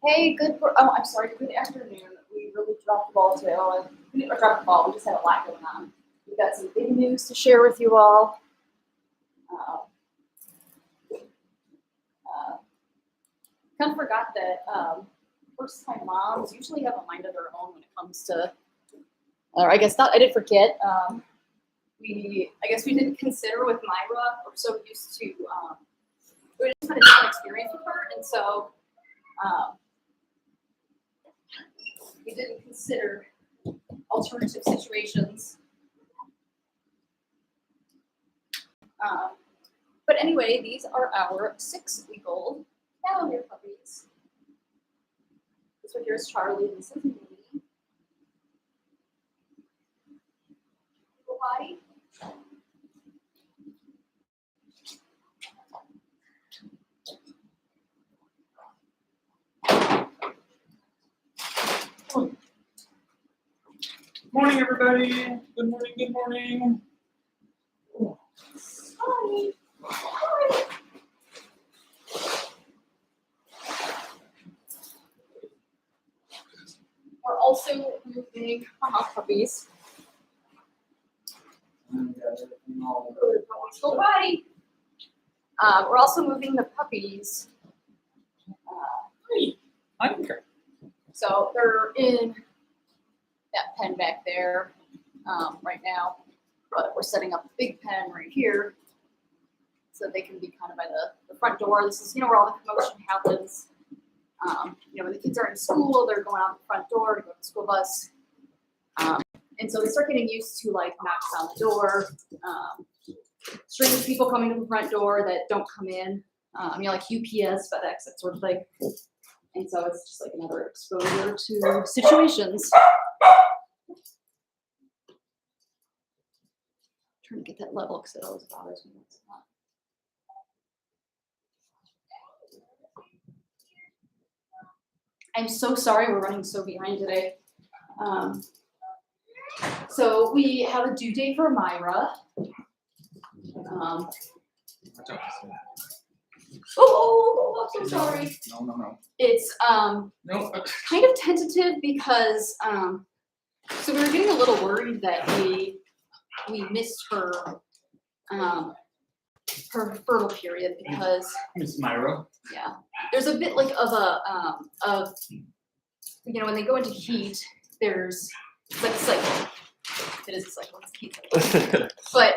Hey, good afternoon. We really dropped the ball today. We didn't drop the ball, we just had a lot going on. We've got some big news to share with you all. Kind of forgot that first-time moms usually have a mind of their own when it comes to, or I guess not, I did forget. I guess we didn't consider with Myra, we're so used to, we just had a different experience with her, and so we didn't consider alternative situations. But anyway, these are our 6-week-old Cavalier puppies. This one here is Charlie, and this is Missy. Little body. Good morning, everybody. Good morning, good morning. Hi. Hi. We're also moving puppies. Go body. We're also moving the puppies. I'm here. So they're in that pen back there right now, but we're setting up a big pen right here so they can be kind of by the front door. This is, where all the commotion happens. When the kids are in school, they're going out the front door to go to the school bus. And so they start getting used to like knocks on the door, strange people coming to the front door that don't come in, like UPS, FedEx, that sort of thing. And so it's just like another exposure to situations. Trying to get that level because it always bothers me when it's not. I'm so sorry we're running so behind today. So we have a due date for Myra. Oh, I'm so sorry. No. It's No. kind of tentative because so we were getting a little worried that we missed her her fertile period because Miss Myra. yeah, there's a bit like of a when they go into heat, there's like a cycle. It is a cycle. It's a heat cycle. But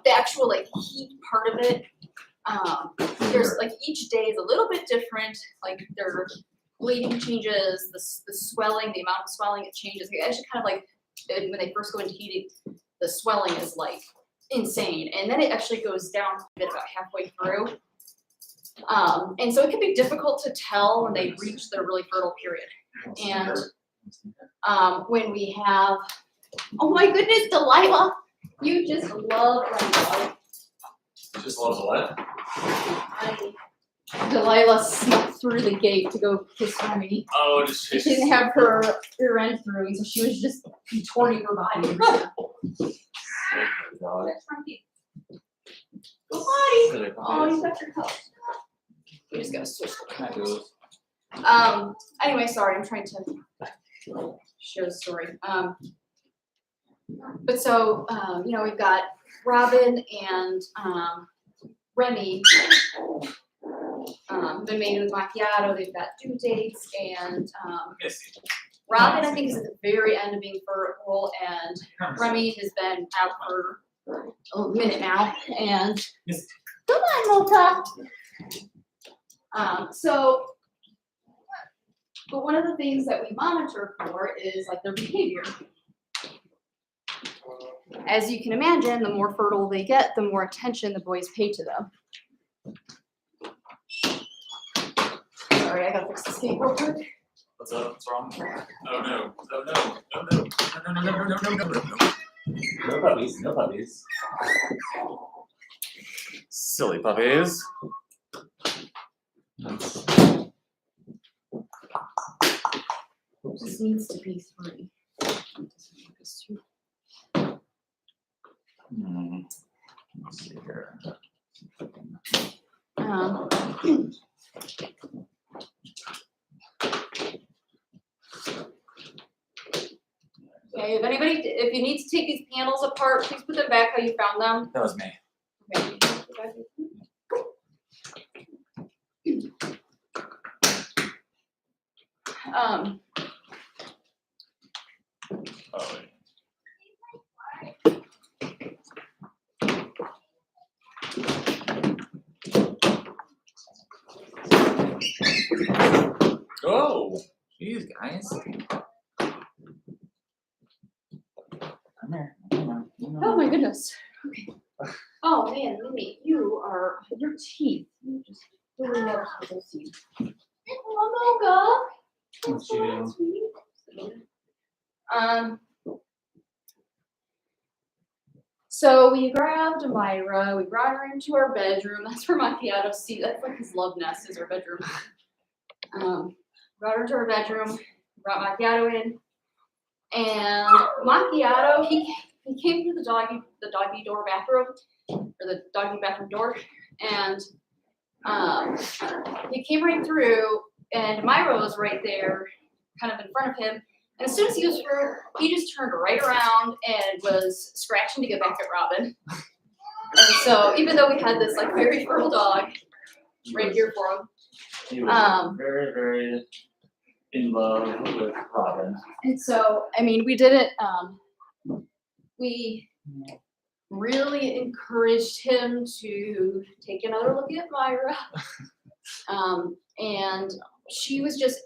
the actual like heat part of it, there's like each day is a little bit different. Like their bleeding changes, the swelling, the amount of swelling, it changes. It actually kind of like when they first go into heating, the swelling is like insane, and then it actually goes down a bit about halfway through. And so it can be difficult to tell when they reach their really fertile period. And when we have, oh my goodness, Delilah, you just love Delilah. You just love the what? Delilah snuck through the gate to go kiss Remy. Oh, She didn't have her rear end through, so she was just contorting her body. Go body. Oh, you got your cup. We just gotta switch the cups. Anyway, sorry, I'm trying to share the story. But so, we've got Robin and Remy been made with macchiato. They've got due dates, and Missy. Robin, I think, is at the very end of being fertile, and Remy has been out for a minute now. And come on, Mocha. But one of the things that we monitor for is like their behavior. As you can imagine, the more fertile they get, the more attention the boys pay to them. Sorry, I gotta fix the skate real quick. What's up? What's wrong? Oh no. Oh no. Oh no. No puppies. No puppies. Silly puppies. This needs to be 3. Let's see here. Okay, if you need to take these panels apart, please put them back how you found them. That was me. Okay. Oh, wait. Oh, jeez, guys. Come here. Oh my goodness. Okay. Oh man, Mimi, your teeth. You just really know how to see. Hello, Mocha. What's she doing? So we grabbed Myra, we brought her into our bedroom. That's where Macchiato sees. That's like his love nest is our bedroom. Brought her into our bedroom, brought Macchiato in, and Macchiato, he came through the doggy door bathroom, or the doggy bathroom door, and he came right through, and Myra was right there, kind of in front of him. And as soon as he was through, he just turned right around and was scratching to get back at Robin. And so even though we had this like very fertile dog right here for him. He was very, very in love with Robin. And so, I mean, we didn't, we really encouraged him to take another look at Myra. And she was just,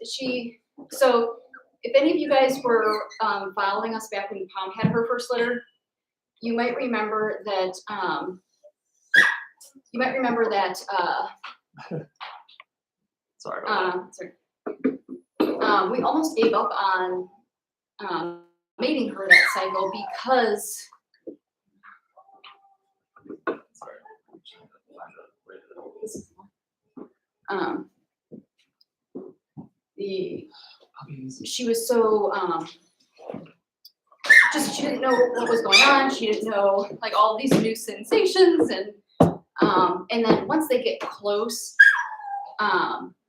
so if any of you guys were following us back when Pom had her first litter, you might remember that, Sorry. we almost gave up on mating her that cycle because she was so she didn't know what was going on. She didn't know like all these new sensations, and then once they get close,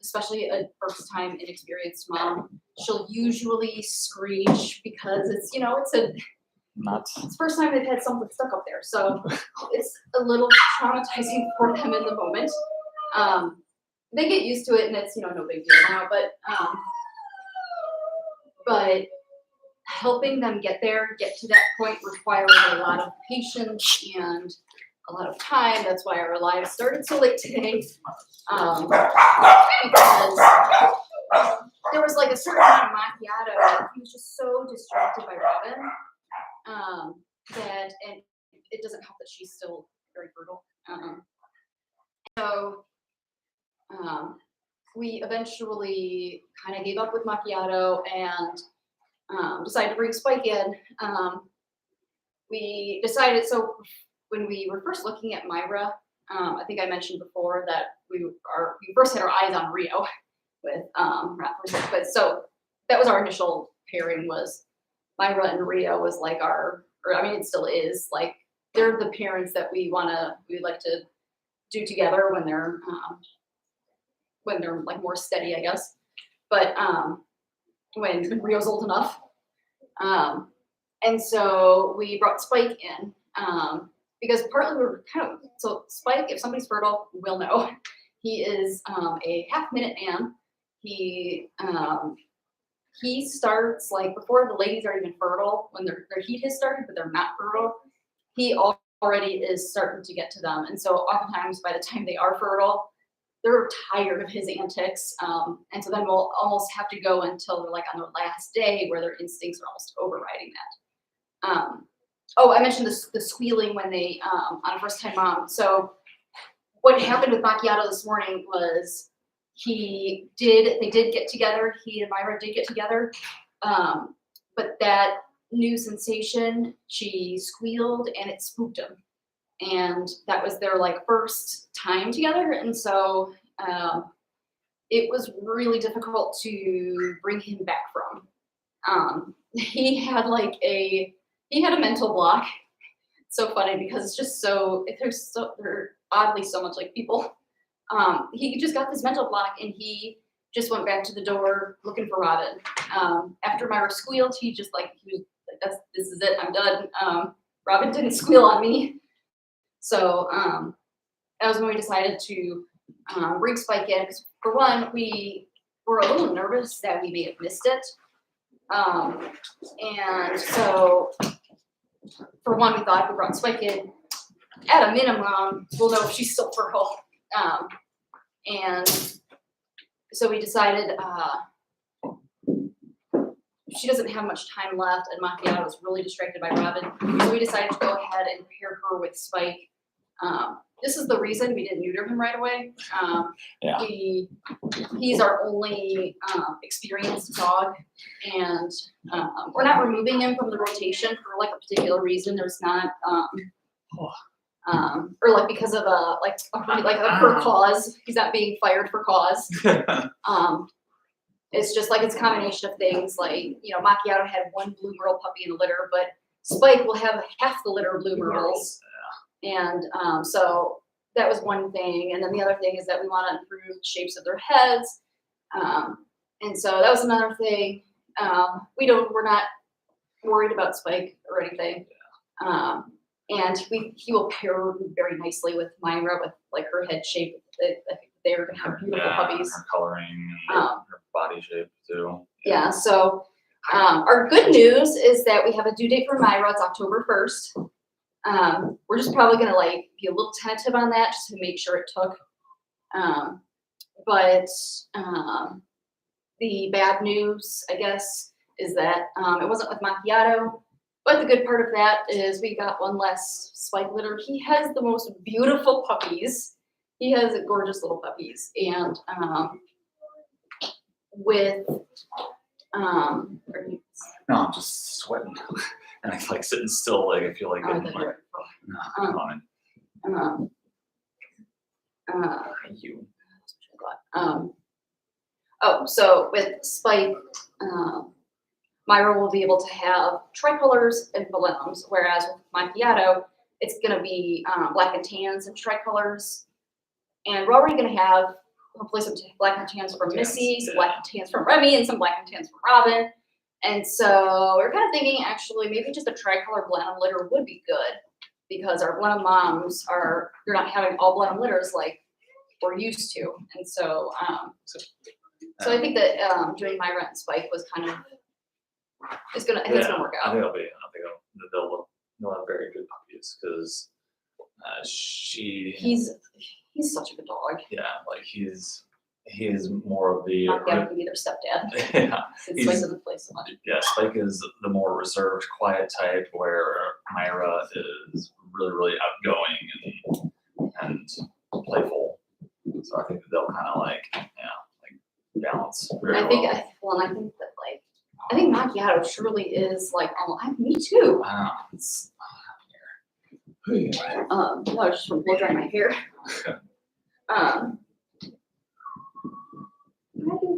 especially a first time inexperienced mom, she'll usually screech because it's it's first time they've had something stuck up there, so it's a little traumatizing for them in the moment. They get used to it, and it's no big deal now, but helping them get to that point requires a lot of patience and a lot of time. That's why our lives started so late today, because there was like a certain amount of macchiato. He was just so distracted by Robin that, and it doesn't help that she's still very fertile. So we eventually kind of gave up with macchiato and decided to bring Spike in. We decided, so when we were first looking at Myra, I think I mentioned before that we first had our eyes on Rio with but so that was our initial pairing, was Myra and Rio was like it still is, like they're the parents that we like to do together when they're like more steady, I guess. But when Rio's old enough. And so we brought Spike in because partly we were so Spike, if somebody's fertile, we'll know. He is a half-minute man. He starts like before the ladies are even fertile, when their heat has started, but they're not fertile. He already is starting to get to them. And so oftentimes by the time they are fertile, they're tired of his antics. And so then we'll almost have to go until they're like on their last day where their instincts are almost overriding that. I mentioned the squealing when they, on a first time mom. So what happened with Macchiato this morning was they did get together. He and Myra did get together. But that new sensation, she squealed and it spooked him. And that was their like first time together. And so it was really difficult to bring him back from. He had a mental block. It's so funny because it's just they're oddly so much like people. He just got this mental block and he just went back to the door looking for Robin. After Myra squealed, he was like this is it, I'm done. Robin didn't squeal on me. So that was when we decided to bring Spike in, because for one, we were a little nervous that we may have missed it. And so for one, we thought if we brought Spike in, at a minimum, we'll know if she's still fertile. And so we decided she doesn't have much time left, and Macchiato was really distracted by Robin. So we decided to go ahead and pair her with Spike. This is the reason we didn't neuter him right away. He's our only experienced dog, and we're not removing him from the rotation for like a particular reason. There's not, or like because of a for cause. He's not being fired for cause. It's just like it's a combination of things. Like, you know, Macchiato had one blue merle puppy in the litter, but Spike will have half the litter of blue merles. And so that was one thing. And then the other thing is that we want to improve the shapes of their heads. And so that was another thing. We're not worried about Spike or anything. And he will pair very nicely with Myra, with like her head shape. I think they're gonna have beautiful puppies. Her coloring, and her body shape too. Yeah. So our good news is that we have a due date for Myra. It's October 1st. We're just probably gonna like be a little tentative on that just to make sure it took. But the bad news, I guess, is that it wasn't with Macchiato. But the good part of that is we got one less Spike litter. He has the most beautiful puppies. He has gorgeous little puppies, and with No, I'm just sweating, and I like sitting still. Like I feel like I'm like, fine. You. So with Spike, Myra will be able to have tricolors and phelanums, whereas with Macchiato, it's going to be black and tans and tricolors. And we're already going to have hopefully some black and tans from Missy, some black and tans from Remy, and some black and tans from Robin. And so we're kind of thinking, actually, maybe just a tricolor Blenheim litter would be good, because our Blenheim moms they're not having all Blenheim litters like we're used to. And so, so I think that doing Myra and Spike was kind of, it's gonna work out. I think they'll have very good puppies, because he's such a good dog. Yeah, like he's more of the Macchiato could be their stepdad. Yeah, Since Spike doesn't play so much. Yeah, Spike is the more reserved, quiet type, where Myra is really, really outgoing and playful. So I think that they'll kind of like balance very well. I think Macchiato truly is like, me too. Wow. No, just from blow drying my hair. I'm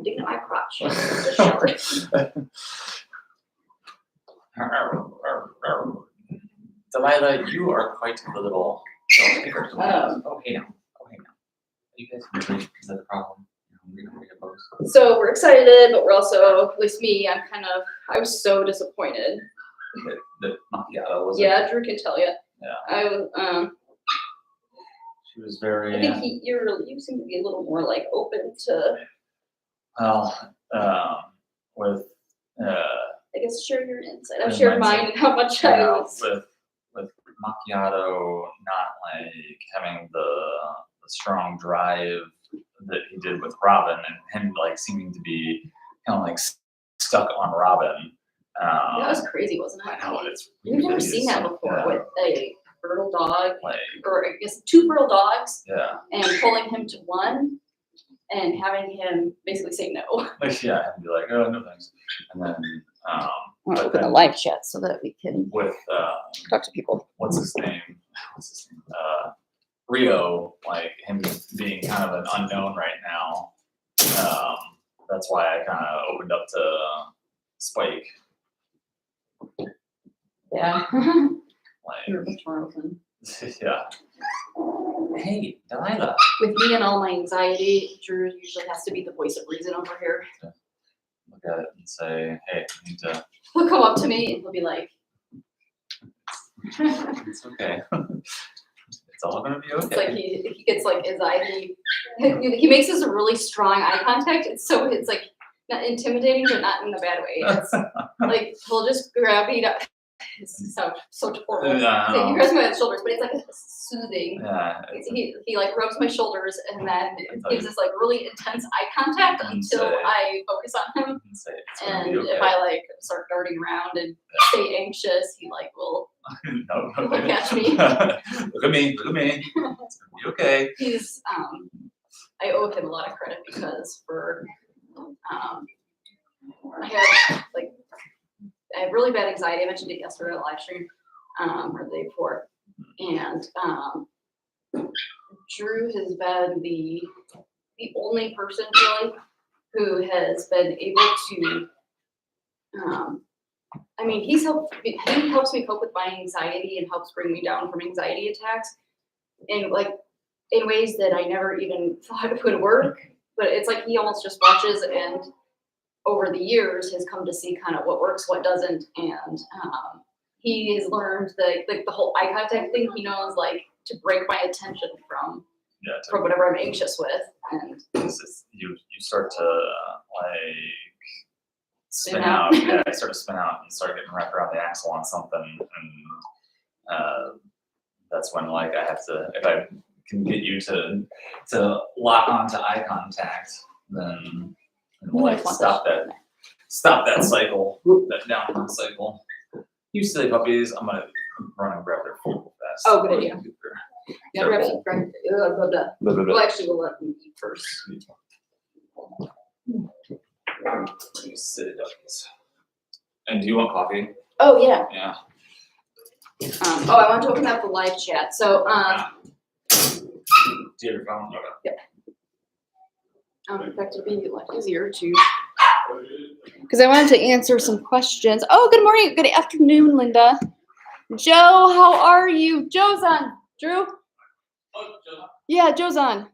digging at my crotch. Just showered. Delilah, you are quite the little. Hey now. You guys hungry? Is that a problem? So we're excited, but we're also, at least me, I was so disappointed. That Macchiato was. Yeah, Drew can tell you. Yeah. She was very. I think you seem to be a little more like open to. With. I guess share your insight. I've shared mine and how much I was. With Macchiato not like having the strong drive that he did with Robin, and him like seeming to be kind of like stuck on Robin. That was crazy, wasn't it? I know, it's You've never seen that before with a fertile dog, like, or I guess 2 fertile dogs, yeah, and pulling him to one, and having him basically say no. Like, yeah, and be like, oh, no thanks, and then I'll open a live chat so that we can with talk to people. What's his name? Rio, like him being kind of an unknown right now. That's why I kind of opened up to Spike. Yeah. Like, You're much more open. Yeah. Hey, Delilah. With me and all my anxiety, Drew usually has to be the voice of reason over here. Look at it and say, hey, you need to he'll come up to me and he'll be like, It's okay. It's all gonna be okay. it's like he gets like anxiety. He makes this really strong eye contact. It's like not intimidating, but not in a bad way. It's like he'll just grab me. It's so horrible. Yeah, So he grabs my shoulders, but it's like soothing. Yeah. He like rubs my shoulders and then gives this like really intense eye contact until I focus on him. And if I like start darting around and stay anxious, he like will no, catch me. Look at me. It's gonna be okay. He's I owe him a lot of credit because I have really bad anxiety. I mentioned it yesterday on the live stream, or the day before. And Drew has been the only person really who has been able to he helps me cope with my anxiety and helps bring me down from anxiety attacks in ways that I never even thought would work. But it's like he almost just watches and over the years has come to see kind of what works, what doesn't, and he has learned the whole eye contact thing. He knows like to break my attention from whatever I'm anxious with, and you start to like spin out. Yeah, I start to spin out and start getting wrapped around the axle on something, and that's when like I have to, if I can get you to lock onto eye contact, then like stop that cycle, that downward cycle. You silly puppies, I'm gonna run and grab their food fast. Oh, good idea. Yeah, grab it. Well, actually, we'll let them eat first. You silly puppies. And do you want coffee? Oh yeah. Yeah. I want to open up the live chat. So do you have your phone? Okay. Yeah. In fact, it'd be a lot easier to, because I wanted to answer some questions. Oh, good morning, good afternoon, Linda. Joe, how are you? Joe's on. Drew? Oh, Joe. Yeah, Joe's on.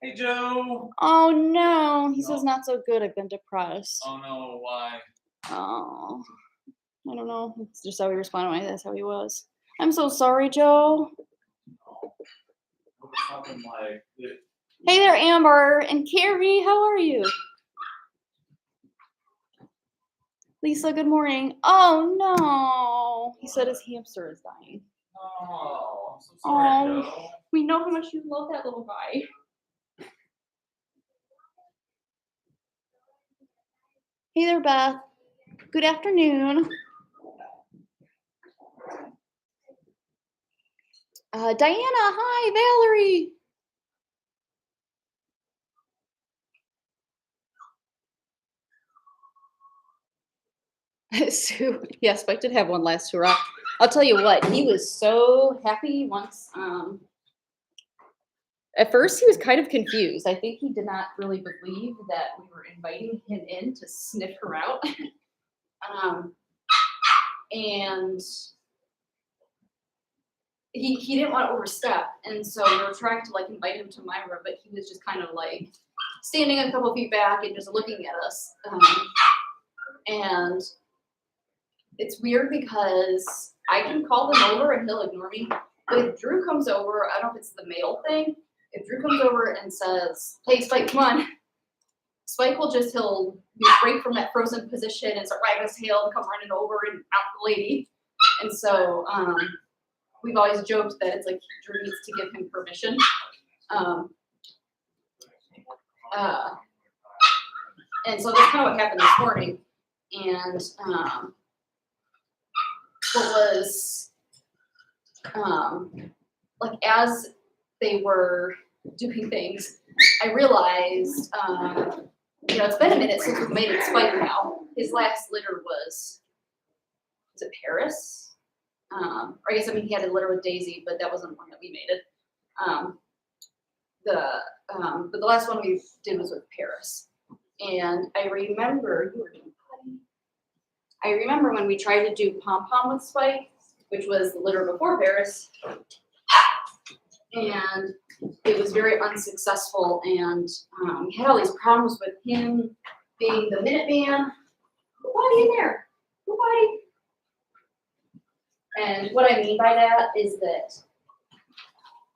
Hey, Joe. Oh no, he says not so good. I've been depressed. Oh no, why? Oh, I don't know. It's just how he responded. That's how he was. I'm so sorry, Joe. Hey there, Amber and Carrie. How are you? Lisa, good morning. Oh no, he said his hamster is dying. Oh, I'm so sorry, Joe. We know how much you love that little guy. Hey there, Beth. Good afternoon. Diana, hi, Valerie. Sue, yes, I did have one last hurrah. I'll tell you what, he was so happy once. At first, he was kind of confused. I think he did not really believe that we were inviting him in to sniff her out. And he didn't want to overstep. And so we were trying to like invite him to my room, but he was just kind of like standing a couple feet back and just looking at us. And it's weird because I can call him over and he'll ignore me. But if Drew comes over, I don't know if it's the male thing. If Drew comes over and says, "Hey, Spike, come on," Spike will just, he'll break from that frozen position and start wagging his tail and come running over and out the lady. And so we've always joked that it's like Drew needs to give him permission. And so that's kind of what happened this morning. And what was like as they were doing things, I realized, it's been a minute since we've made it Spike now. His last litter was it Paris? Or I guess, he had a litter with Daisy, but that wasn't one that we made it. But the last one we did was with Paris. And I remember, when we tried to do Pom Pom with Spike, which was the litter before Paris, and it was very unsuccessful. And we had all these problems with him being the Minuteman Go potty in there. Go potty. And what I mean by that is that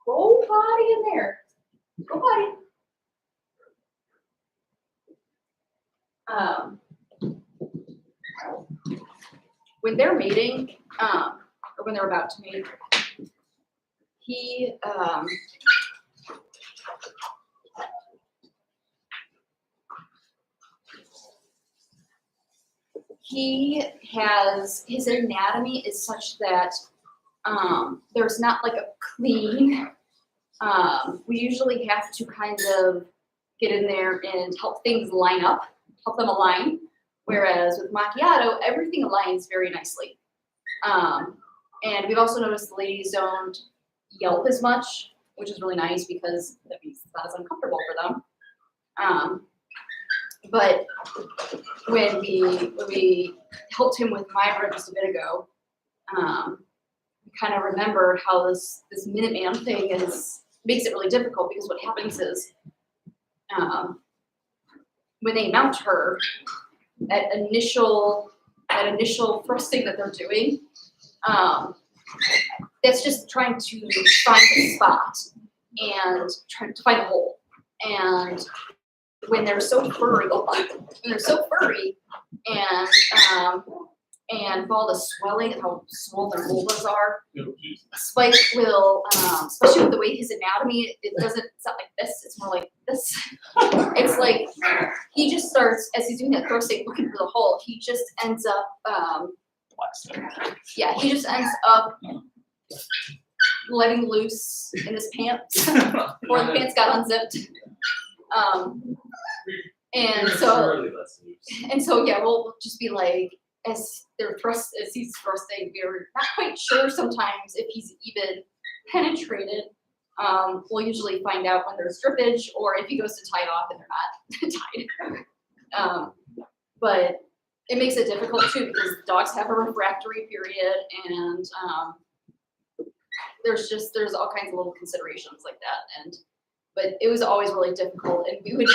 go potty in there. Go potty. When they're mating, or when they're about to mate, he has, his anatomy is such that there's not like a clean, we usually have to kind of get in there and help things line up, help them align. Whereas with macchiato, everything aligns very nicely. And we've also noticed the ladies don't yelp as much, which is really nice because that means it's not as uncomfortable for them. But when we helped him with Myra just a bit ago, we kind of remembered how this Minuteman thing makes it really difficult, because what happens is when they mount her, that initial thrusting that they're doing, that's just trying to find a spot and trying to find a hole. And when they're so furry, and all the swelling, how swollen their vulvas are, Spike will, especially with the way his anatomy, it's not like this, it's more like this. It's like he just starts, as he's doing that thrusting, looking for the hole, he just ends up, he just ends up letting loose in his pants, or the pants got unzipped. And so we'll just be like, as he's thrusting, we're not quite sure sometimes if he's even penetrated. We'll usually find out when there's drippage, or if he goes to tie it off and they're not tied. But it makes it difficult too, because dogs have a refractory period, and there's all kinds of little considerations like that. But it was always really difficult, and we would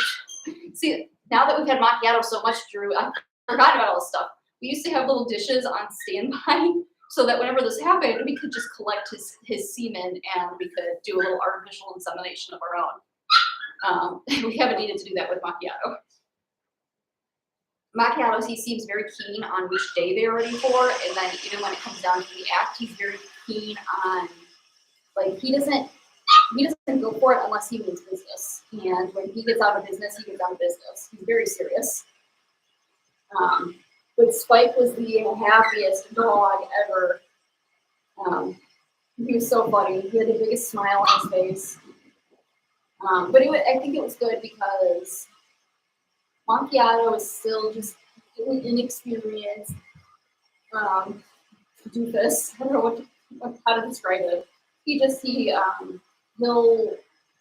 see, now that we've had macchiato so much, Drew, I forgot about all this stuff. We used to have little dishes on standby, so that whenever this happened, we could just collect his semen, and we could do a little artificial insemination of our own. We haven't needed to do that with macchiato. Macchiatos, he seems very keen on which day they're ready for, and then even when it comes down to the act, he's very keen on, like, he doesn't go for it unless he means business. And when he gets out of business, he gets out of business. He's very serious. But Spike was the happiest dog ever. He was so funny. He had the biggest smile on his face. But I think it was good because macchiato is still just really inexperienced doofus. I don't know how to describe it. He'll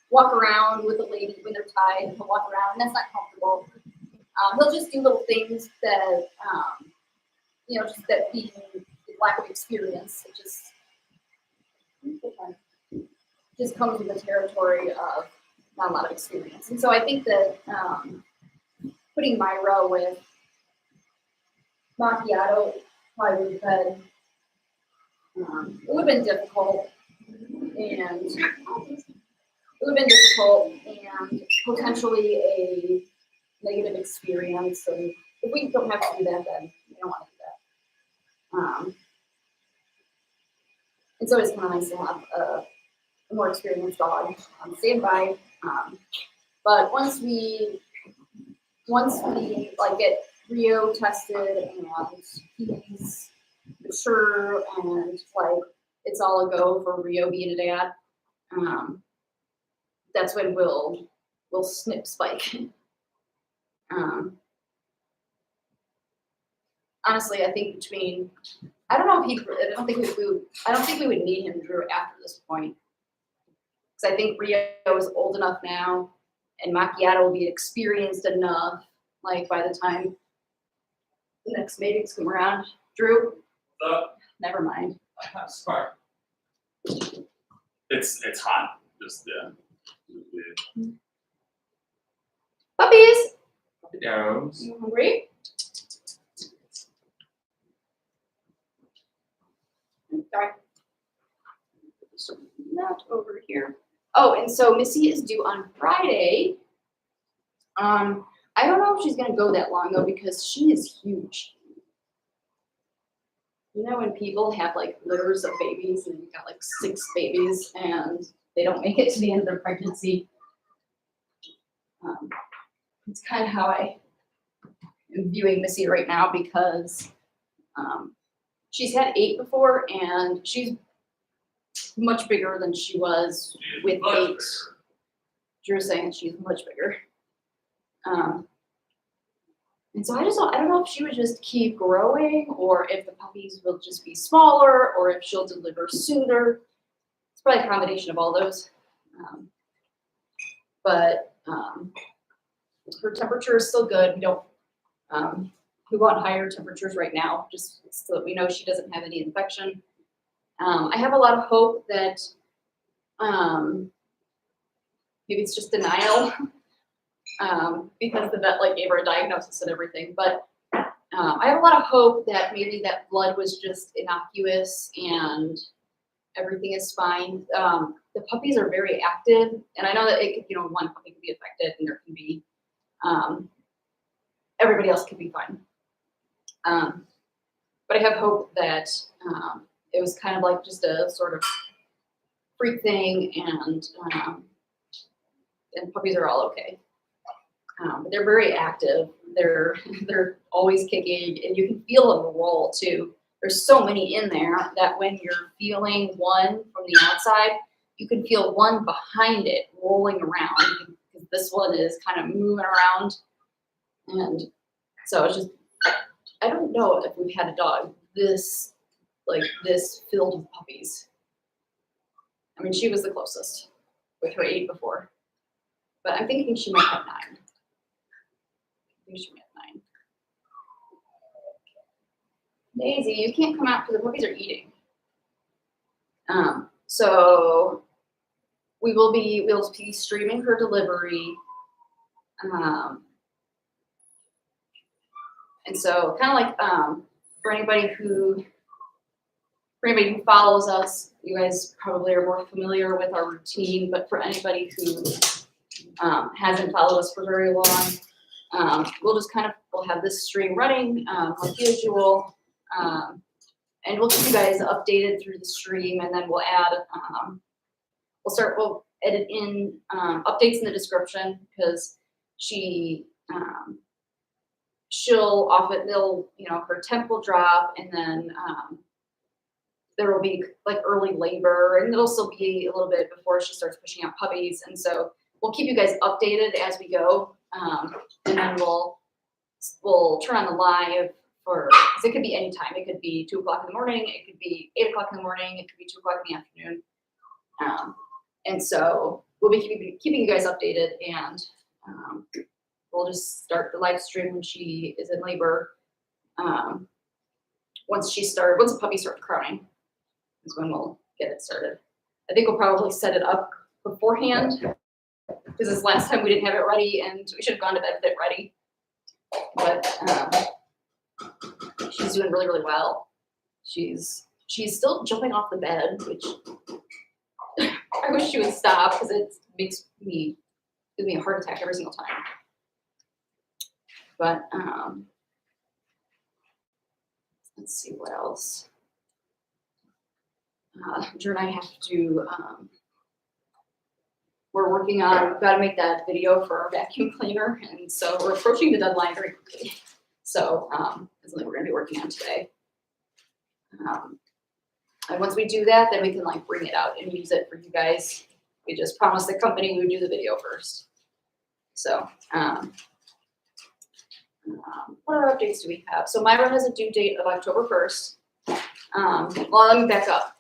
walk around with a lady when they're tied. He'll walk around, and that's not comfortable. He'll just do little things that, just that being lack of experience, it just comes with the territory of not a lot of experience. And so I think that putting Myra with macchiato probably would have been, it would have been difficult, and potentially a negative experience. And if we don't have to do that, then we don't want to do that. And so it's kind of nice to have a more experienced dog on standby. But once we get Rio tested and he's mature and it's all a go for Rio being a dad, that's when we'll snip Spike. Honestly, I think I don't think we would need him, Drew, after this point. Because I think Rio is old enough now, and macchiato will be experienced enough, by the time the next matings come around. Drew? Never mind. Smart. It's hot. Just, yeah. Puppies! Puppy dogs. You hungry? Sorry. Not over here. Oh, and so Missy is due on Friday. I don't know if she's gonna go that long though because she is huge. You know when people have like litters of babies and you've got like 6 babies and they don't make it to the end of their pregnancy. It's kind of how I am viewing Missy right now because she's had 8 before and she's much bigger than she was with 8. Drew's saying she's much bigger. And so I don't know if she would just keep growing or if the puppies will just be smaller or if she'll deliver sooner. It's probably a combination of all those. But her temperature is still good. We want higher temperatures right now just so that we know she doesn't have any infection. I have a lot of hope that maybe it's just denial because the vet like gave her a diagnosis and everything. But I have a lot of hope that maybe that blood was just innocuous and everything is fine. The puppies are very active, and I know that it could, one puppy could be affected, and there can be everybody else could be fine. But I have hope that it was kind of like just a sort of freak thing, and puppies are all okay. But they're very active. They're always kicking, and you can feel them roll too. There's so many in there that when you're feeling one from the outside, you can feel one behind it rolling around because this one is kind of moving around. And so it's just, I don't know if we've had a dog this filled with puppies. I mean, she was the closest with her 8 before, but I'm thinking she might have 9. I think she might have 9. Daisy, you can't come out because the puppies are eating. So we'll be streaming her delivery. And so kind of like for anybody who follows us, you guys probably are more familiar with our routine, but for anybody who hasn't followed us for very long, we'll have this stream running like usual. And we'll keep you guys updated through the stream, and then we'll add, we'll edit in updates in the description because her temp will drop, and then there will be like early labor, and it'll still be a little bit before she starts pushing out puppies. And so we'll keep you guys updated as we go, and then we'll turn on the live because it could be any time. It could be 2 o'clock in the morning. It could be 8 o'clock in the morning. It could be 2 o'clock in the afternoon. And so we'll be keeping you guys updated, and we'll just start the live stream when she is in labor. Once the puppy starts crowing is when we'll get it started. I think we'll probably set it up beforehand because this last time we didn't have it ready, and we should have gone to bed with it ready. But she's doing really, really well. She's still jumping off the bed, which I wish she would stop because it gives me a heart attack every single time. But let's see what else. Drew and I have to. We're working on. We've got to make that video for our vacuum cleaner, and so we're approaching the deadline very quickly. So that's something we're going to be working on today. And once we do that, then we can like bring it out and use it for you guys. We just promised the company we would do the video first. So what other updates do we have? So Myra has a due date of October 1st. Well, let me back up.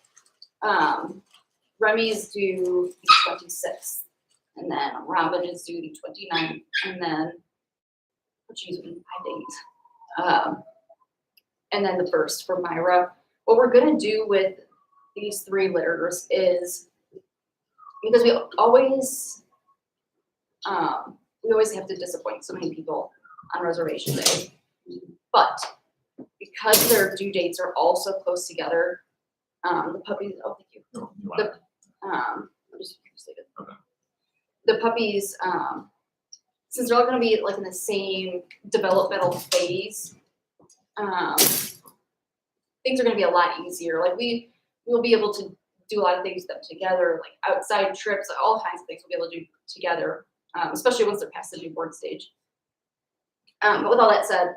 Remy is due the 26th, and then Robin is due the 29th, and then, in 5 days. And then the 1st for Myra. What we're going to do with these 3 litters is, because we always have to disappoint so many people on reservation day, but because their due dates are all so close together, The puppies, oh, thank you. You The, want- I'll just leave it. Okay. The puppies, since they're all gonna be like in the same developmental phase, things are gonna be a lot easier. Like we'll be able to do a lot of things with them together, like outside trips, like all kinds of things we'll be able to do together, especially once they're past the newborn stage. But with all that said,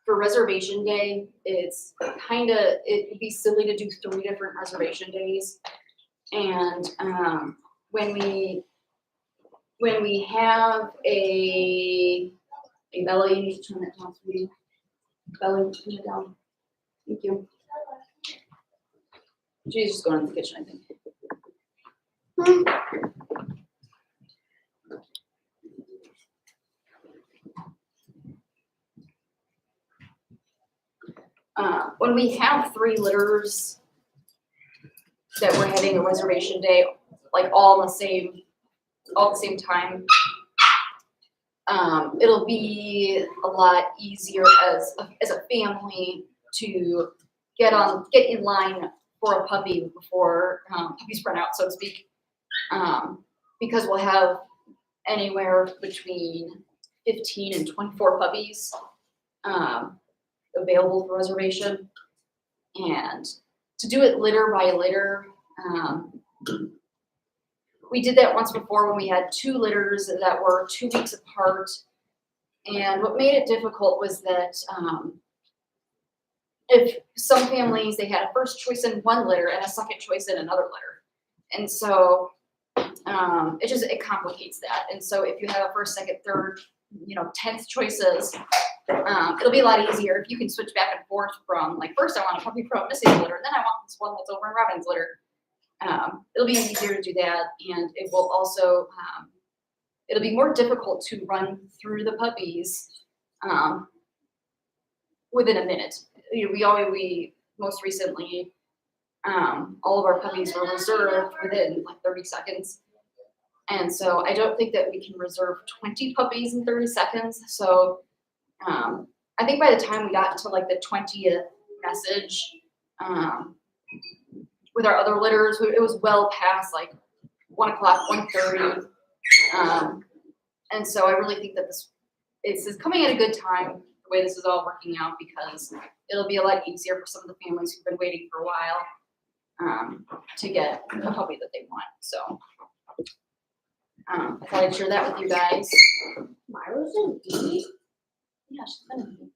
for reservation day, it's it'd be silly to do 3 different reservation days. And when we have a Bella, you need to turn that down, sweetie. Bella, turn it down. Thank you. She's just going to the kitchen, I think. When we have 3 litters that we're having a reservation day, like all at the same time, it'll be a lot easier as a family to get in line for a puppy before puppies run out, so to speak, because we'll have anywhere between 15 and 24 puppies available for reservation. And to do it litter by litter, we did that once before when we had 2 litters that were 2 weeks apart. And what made it difficult was that if some families, they had a first choice in one litter and a second choice in another litter. And so it complicates that. And so if you have a first, second, third, 10th choices, it'll be a lot easier if you can switch back and forth from, like, first I want a puppy from Missy's litter, and then I want this one that's over in Robin's litter. It'll be easier to do that, and it will also, it'll be more difficult to run through the puppies within a minute. We most recently, all of our puppies were reserved within like 30 seconds. And so I don't think that we can reserve 20 puppies in 30 seconds. So I think by the time we got to like the 20th message, with our other litters, it was well past like 1 o'clock, 1:30. And so I really think that this is coming at a good time, the way this is all working out, because it'll be a lot easier for some of the families who've been waiting for a while to get a puppy that they want. So I thought I'd share that with you guys. Myra's in D? Yeah, she's been in.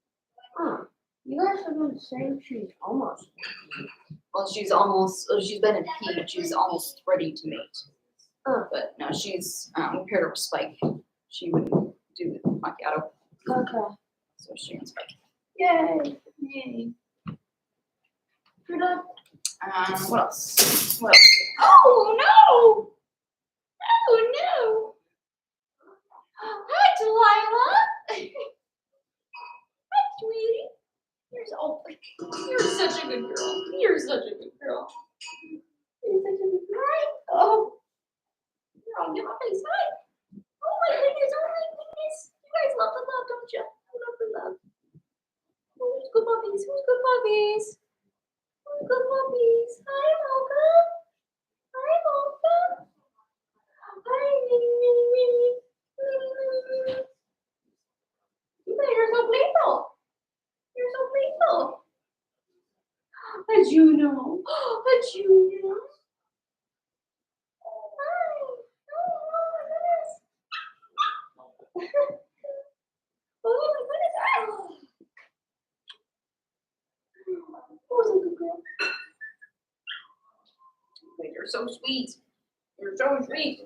Huh. You guys have been saying she's almost. Well, she's been in heat. She's almost ready to mate. But no, she's, we paired her with Spike. She would do macchiato. Okay. So she and Spike. Yay. Yay. You're done. What else? Oh no! Oh no! Hi, Delilah. Hi, sweetie. You're such a good girl. You're such a good girl. You're such a good girl. Right? Oh. You're all your face. Hi. Oh my goodness. Oh my goodness. You guys love the love, don't you? You love the love. Who's good puppies? Who's good puppies? Who's good puppies? Hi, Malcolm. Hi, Malcolm. Hi, Minnie. You guys are so playful. You're so playful. A Juno. A Juno. Hi. Oh my goodness. Oh my goodness. Who's a good girl? Wait, you're so sweet. You're so sweet.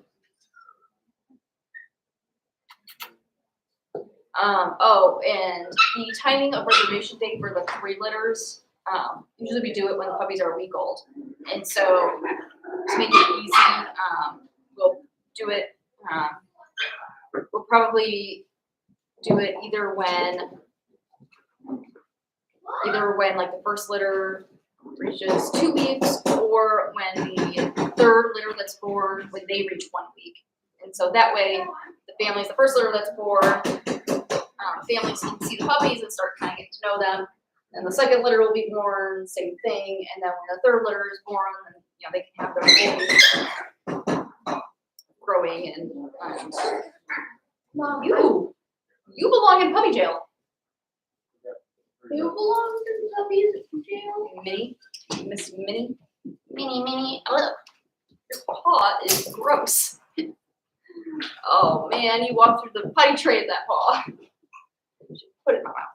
And the timing of reservation date for the 3 litters, usually we do it when the puppies are a week old. And so to make it easy, we'll do it, we'll probably do it either when like the first litter reaches 2 weeks, or when the 3rd litter that's 4, when they reach 1 week. And so that way the first litter that's 4, families can see the puppies and start kind of getting to know them. And the second litter will be born, same thing. And then when the third litter is born, then, you know, they can have their babies growing and Mom, you belong in puppy jail. you belong to Puppies jail? Minnie, Miss Minnie, Minnie. Ugh. Your paw is gross. Oh man, you walked through the potty tray of that paw. Put it in my mouth.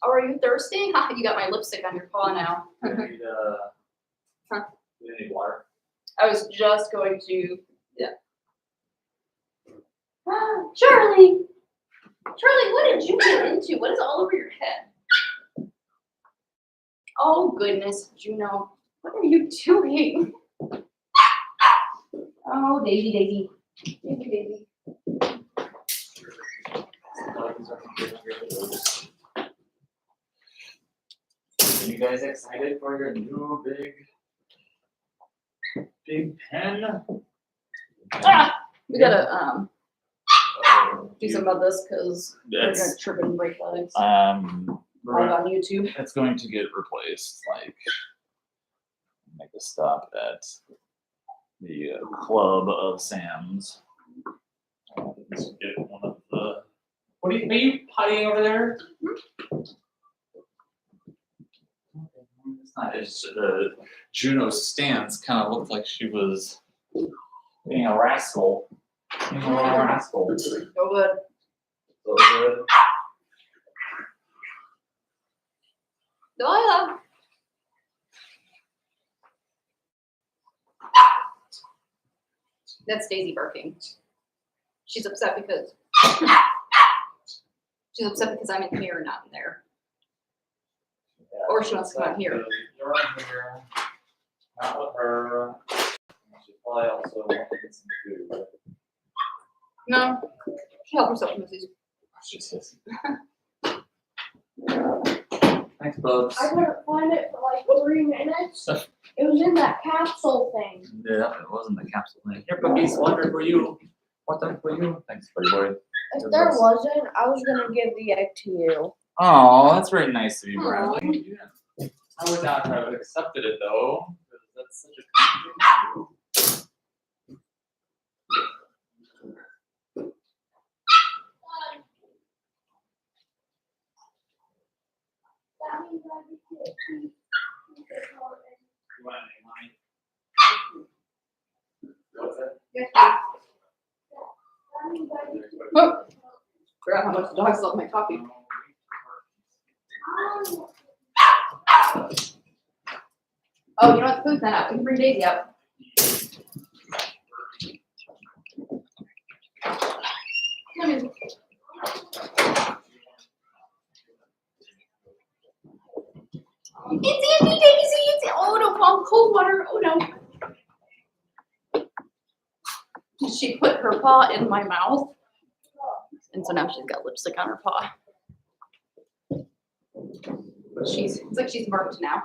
Oh, are you thirsty? Ha, you got my lipstick on your paw now. Do you need, Huh? do you need water? I was just going to, yeah. Charlie, what did you get into? What is all over your head? Oh goodness, Juno, what are you doing? Oh, Daisy. Are you guys excited for your new big pen? Ah, we gotta do some of this because we're gonna It's trip and break legs. Live on YouTube. it's going to get replaced. Like, make a stop at the Club of Sam's. Let's get one of the. What are you pottying over there? It's not. It's Juno's stance kind of looked like she was being a rascal. Being a little rascal. So good. So good. Delilah. That's Daisy barking. She's upset because I'm in here, not in there. Or she wants to come out here. You're right here. Not with her. She probably also wants to get some food. No, she helped herself, Missy. She says. Thanks, Bubs. I couldn't find it for like 3 minutes. It was in that capsule thing. Yeah, it wasn't the capsule thing. Here, Puppies, water for you. Water for you. Thanks, buddy boy. If there wasn't, I was gonna give the egg to you. Oh, that's very nice of you, Aw. Bradley. Yeah. I would not have accepted it though, because that's such a complicated. You want any money? What's that? Oh, forgot how much the dogs love my coffee. Oh, you know what? The food's not out. We can bring Daisy out. Come in. It's Andy, Daisy. It's oh no, Mom, cold water. Oh no. She put her paw in my mouth, and so now she's got lipstick on her paw. It's like she's burnt now.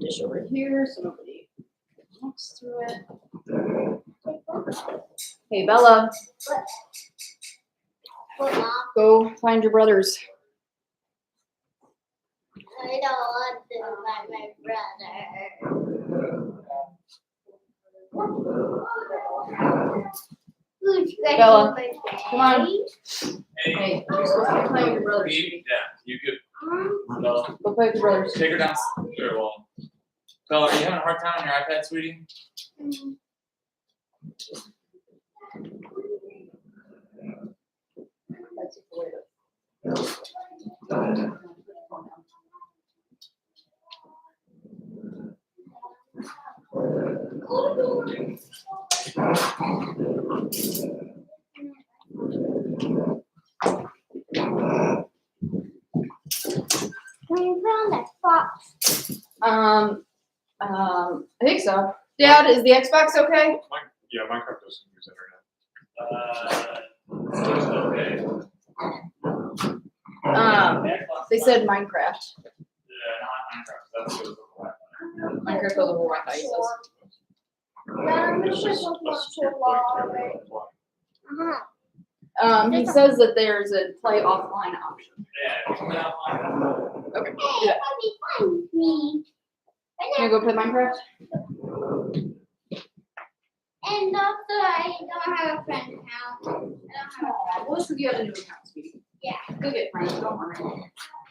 Dish over here so nobody walks through it. Hey Bella, What, Mom? go find your brothers. I don't want to find my brother. Who's Bella, my come on. face? Hey, you're supposed to be playing with your brothers. Yeah, you could. Bella, Go play with your brothers. take her down. Very well. Bella, are you having a hard time on your iPad, sweetie? When you found that fox, I think so. Dad, is the Xbox okay? Yeah, Minecraft doesn't use internet. It's okay. They said Minecraft. Yeah, not Minecraft. That's good. Minecraft goes over Wi-Fi. He says. I'm just looking up so long. He says that there's a play offline option. Okay, do that. Can I go play Minecraft? And also, I don't have a friend account. I don't have a friend. Well, it's because you have a new account, sweetie. Yeah. Go get friends, don't worry.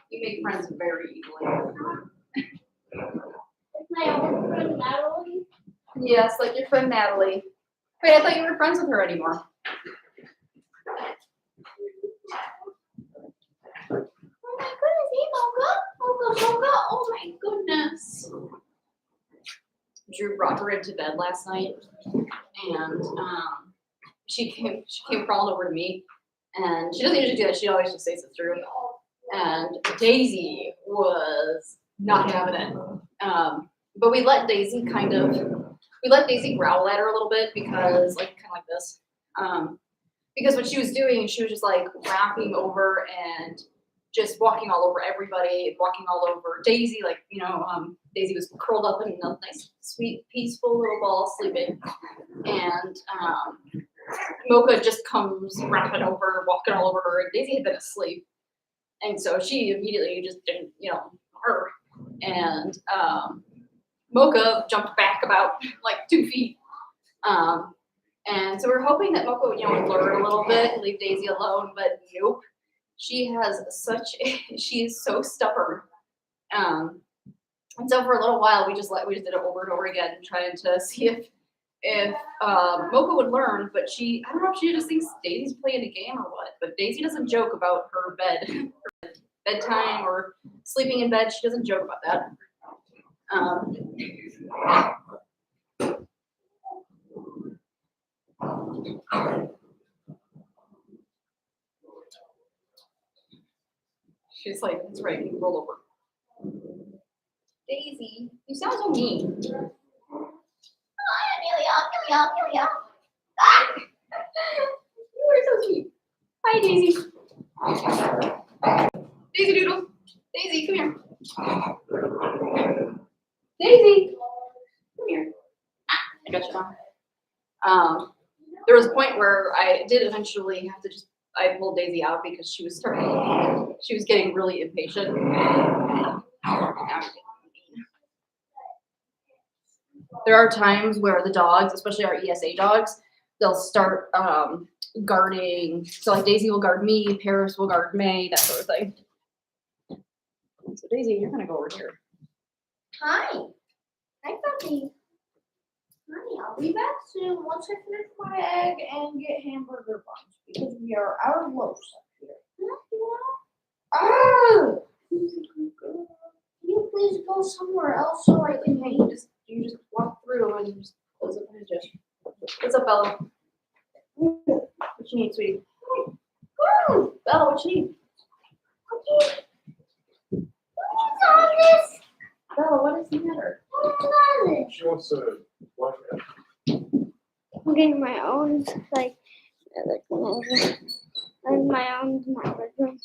You make friends very easily. It's my old friend Natalie. Yes, like your friend Natalie. Wait, I thought you were friends with her anymore. Oh my goodness, he woke up. Oh my goodness. Drew brought her into bed last night, and she came crawling over to me, and she doesn't usually do that. She always just stays it through. And Daisy was not having it. But we let Daisy growl at her a little bit because kind of like this. Because what she was doing, she was just like wrapping over and just walking all over everybody, walking all over Daisy. Daisy was curled up in a nice, sweet, peaceful little ball sleeping. And Mocha just comes wrapping over, walking all over her, and Daisy had been asleep. And so she immediately just didn't, her. And Mocha jumped back about 2 feet. And so we're hoping that Mocha would learn a little bit and leave Daisy alone, but nope. She is so stubborn. And so for a little while we just did it over and over again, trying to see if Mocha would learn, but I don't know if she just thinks Daisy's playing a game or what, but Daisy doesn't joke about her bedtime or sleeping in bed. She doesn't joke about that. She's like, that's right, you roll over. Daisy, you sound so mean. Amelia. You are so sweet. Hi, Daisy. Daisy Doodle. Daisy, come here. Daisy, come here. I got you now. There was a point where I did eventually have to I pulled Daisy out because she was getting really impatient. There are times where the dogs, especially our ESA dogs, they'll start guarding. So Daisy will guard me, Paris will guard May, that sort of thing. So Daisy, you're gonna go over here. Hi. Hi, Puppy. Hi, I'll be back soon once I finish my egg and get hamburger buns because we are out of loaves up here. Oh! Can you please go somewhere else so I can You just walk through and just close up the edges. What's up, Bella? What you need, sweetie? Bella, what you need? Bella, what is the matter? She wants to watch it. I'm getting my own, and my own bedroom.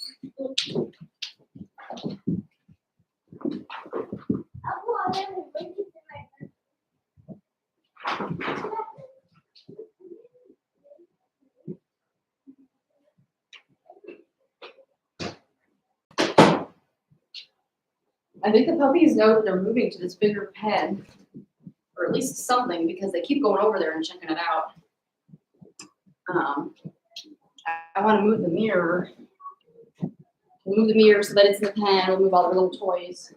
I think the puppies know that they're moving to this bigger pen, or at least something, because they keep going over there and checking it out. I want to move the mirror. We'll move the mirror so that it's in the pen. We'll move all the little toys.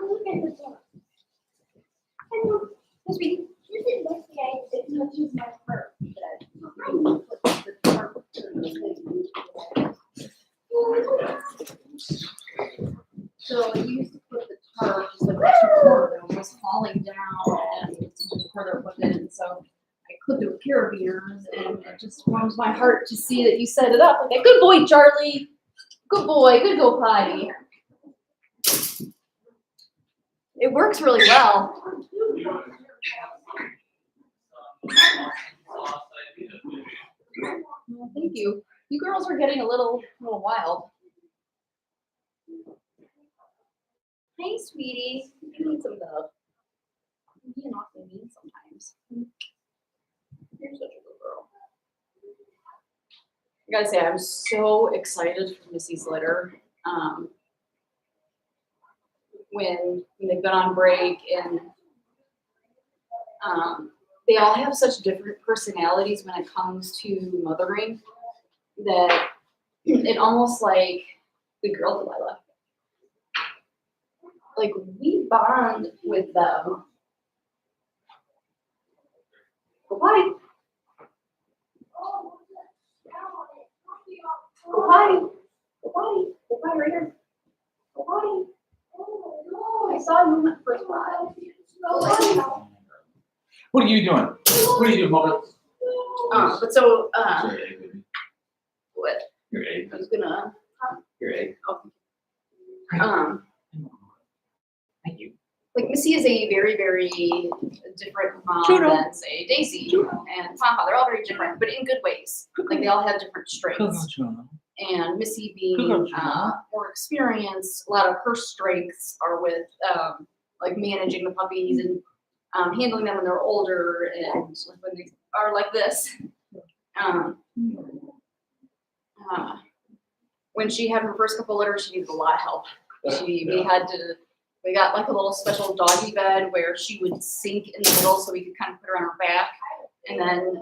Look at this one. Yes, sweetie. This is my guy that touches my fur. So you used to put the tarp just like right in the corner and it was falling down and it's further put in. So I clipped it with carabiners and it just warms my heart to see that you set it up. Like, good boy, Charlie. Good boy. Good go potty. It works really well. Well, thank you. You girls are getting a little wild. Hey, sweetie. You need some love. You're being awfully mean sometimes. You're such a good girl. I gotta say, I'm so excited for Missy's litter. When they've been on break and they all have such different personalities when it comes to mothering that it almost like the girl Delilah. Like we bond with them. Go potty. Go potty. Go potty. Go potty right here. Go potty. I saw you in the first slide. Go potty. What are you doing? What are you doing, Mother? But so, Your egg, baby. what? Your egg. I was gonna, Your egg. Thank you. like Missy is a very, very different mom than say Daisy and Papa. They're all very different, but in good ways. Like they all have different strengths. And Missy being more experienced, a lot of her strengths are with like managing the puppies and handling them when they're older and like when they are like this. When she had her first couple litters, she needed a lot of help. We got like a little special doggy bed where she would sink in the middle so we could kind of put her on her back. And then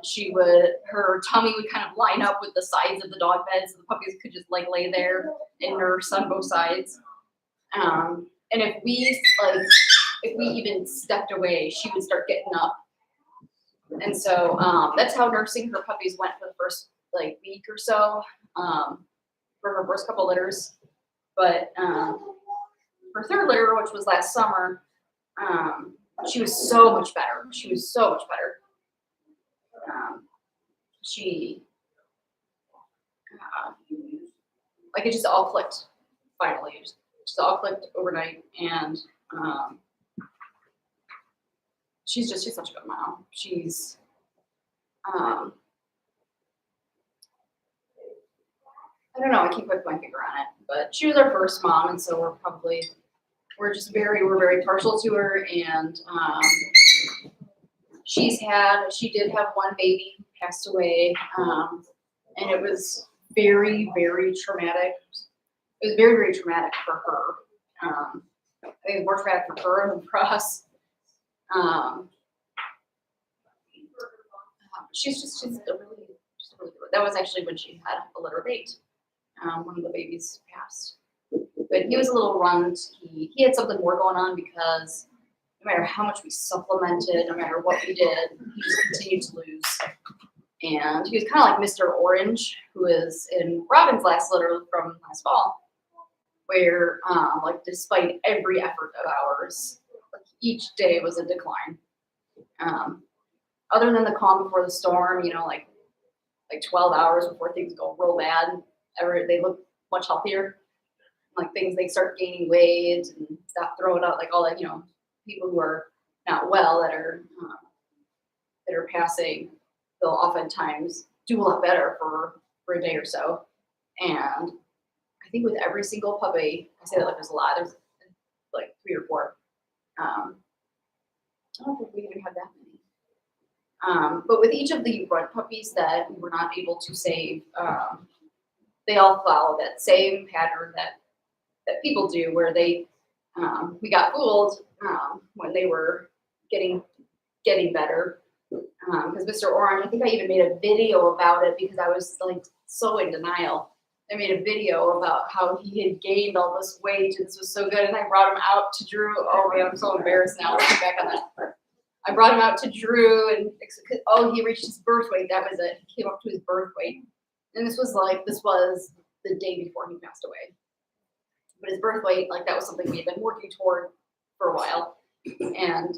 her tummy would kind of line up with the sides of the dog bed so the puppies could just like lay there and nurse on both sides. And if we even stepped away, she would start getting up. And so that's how nursing her puppies went for the first like week or so, for her first couple litters. But her third litter, which was last summer, she was so much better. Like it just all clicked finally. It just all clicked overnight, and she's such a good mom. She's I don't know, I can't put my finger on it, but she was our first mom, and so we're very partial to her, and she did have one baby who passed away, and it was very, very traumatic. It was very, very traumatic for her. I think more traumatic for her than for us. She's really good. That was actually when she had a litter of 8. One of the babies passed. But he was a little runt. He had something more going on because no matter how much we supplemented, no matter what we did, he just continued to lose. And he was kind of like Mr. Orange, who is in Robin's last litter from last fall, where like despite every effort of ours, like each day was a decline. Other than the calm before the storm, like 12 hours before things go real bad, they look much healthier. Like things, they start gaining weight and stop throwing out like all that, people who are not well that are passing, they'll oftentimes do a lot better for a day or so. And I think with every single puppy, I say that like there's a lot, there's like 3 or 4. I don't think we even have that many. But with each of the runt puppies that we were not able to save, they all follow that same pattern that people do, where we got fooled when they were getting better. Because Mr. Orange, I think I even made a video about it because I was like so in denial. I made a video about how he had gained all this weight and this was so good, and I brought him out to Drew. Oh man, I'm so embarrassed now looking back on that. I brought him out to Drew, and he reached his birth weight. That was it. He came up to his birth weight, and this was the day before he passed away. But his birth weight, like that was something we had been working toward for a while, and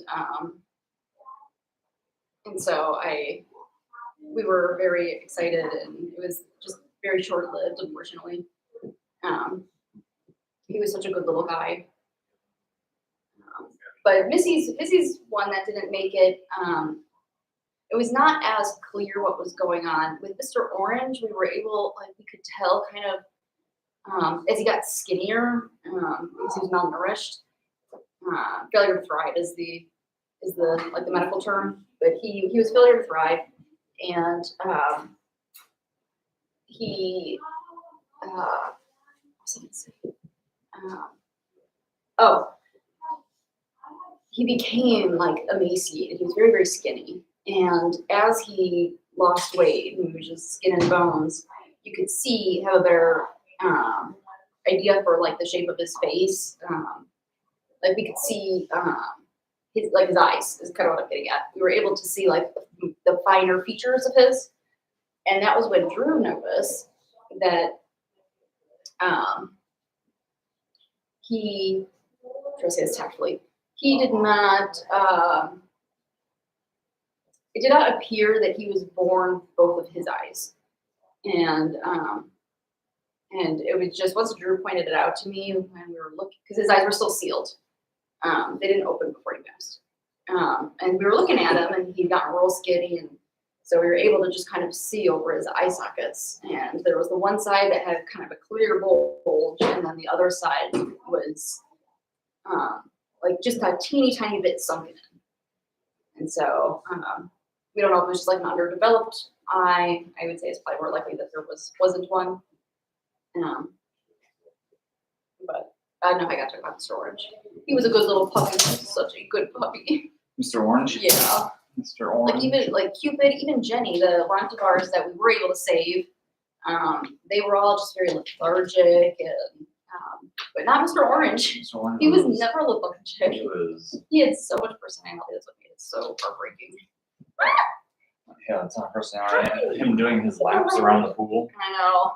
so we were very excited, and it was just very short-lived, unfortunately. He was such a good little guy. But Missy's one that didn't make it. it was not as clear what was going on. With Mr. Orange, we were able, like, we could tell kind of as he got skinnier, because he was malnourished. Failure to thrive is the like the medical term, but he was failure to thrive, and he he became like emaciated. He was very, very skinny. And as he lost weight, and he was just skin and bones, you could have a better idea for like the shape of his face. Like we could see his eyes is kind of what I'm getting at. We were able to see like the finer features of his. And that was when Drew noticed that he, try to say this tactfully, he did not, it did not appear that he was born with both of his eyes. And it was just, once Drew pointed it out to me when we were looking, because his eyes were still sealed. They didn't open before he passed. And we were looking at him and he'd gotten real skinny, and so we were able to just kind of see over his eye sockets. And there was the one side that had kind of a clear bulge, and then the other side was like just a teeny tiny bit sunken in. And so we don't know if it was just like an underdeveloped eye. I would say it's probably more likely that there wasn't one. But I don't know if I got to talk about Mr. Orange. He was a good little puppy. He was such a good puppy. Mr. Orange? Yeah. Mr. Orange. Like even like Cupid, even Jenny, the Rontivars that we were able to save, they were all just very lethargic, and but not Mr. Orange. Mr. Orange He was never lethargic. He He had so much personality. That's what made it so heartbreaking. yeah, that's not personality. Him doing his laps around the pool. I know.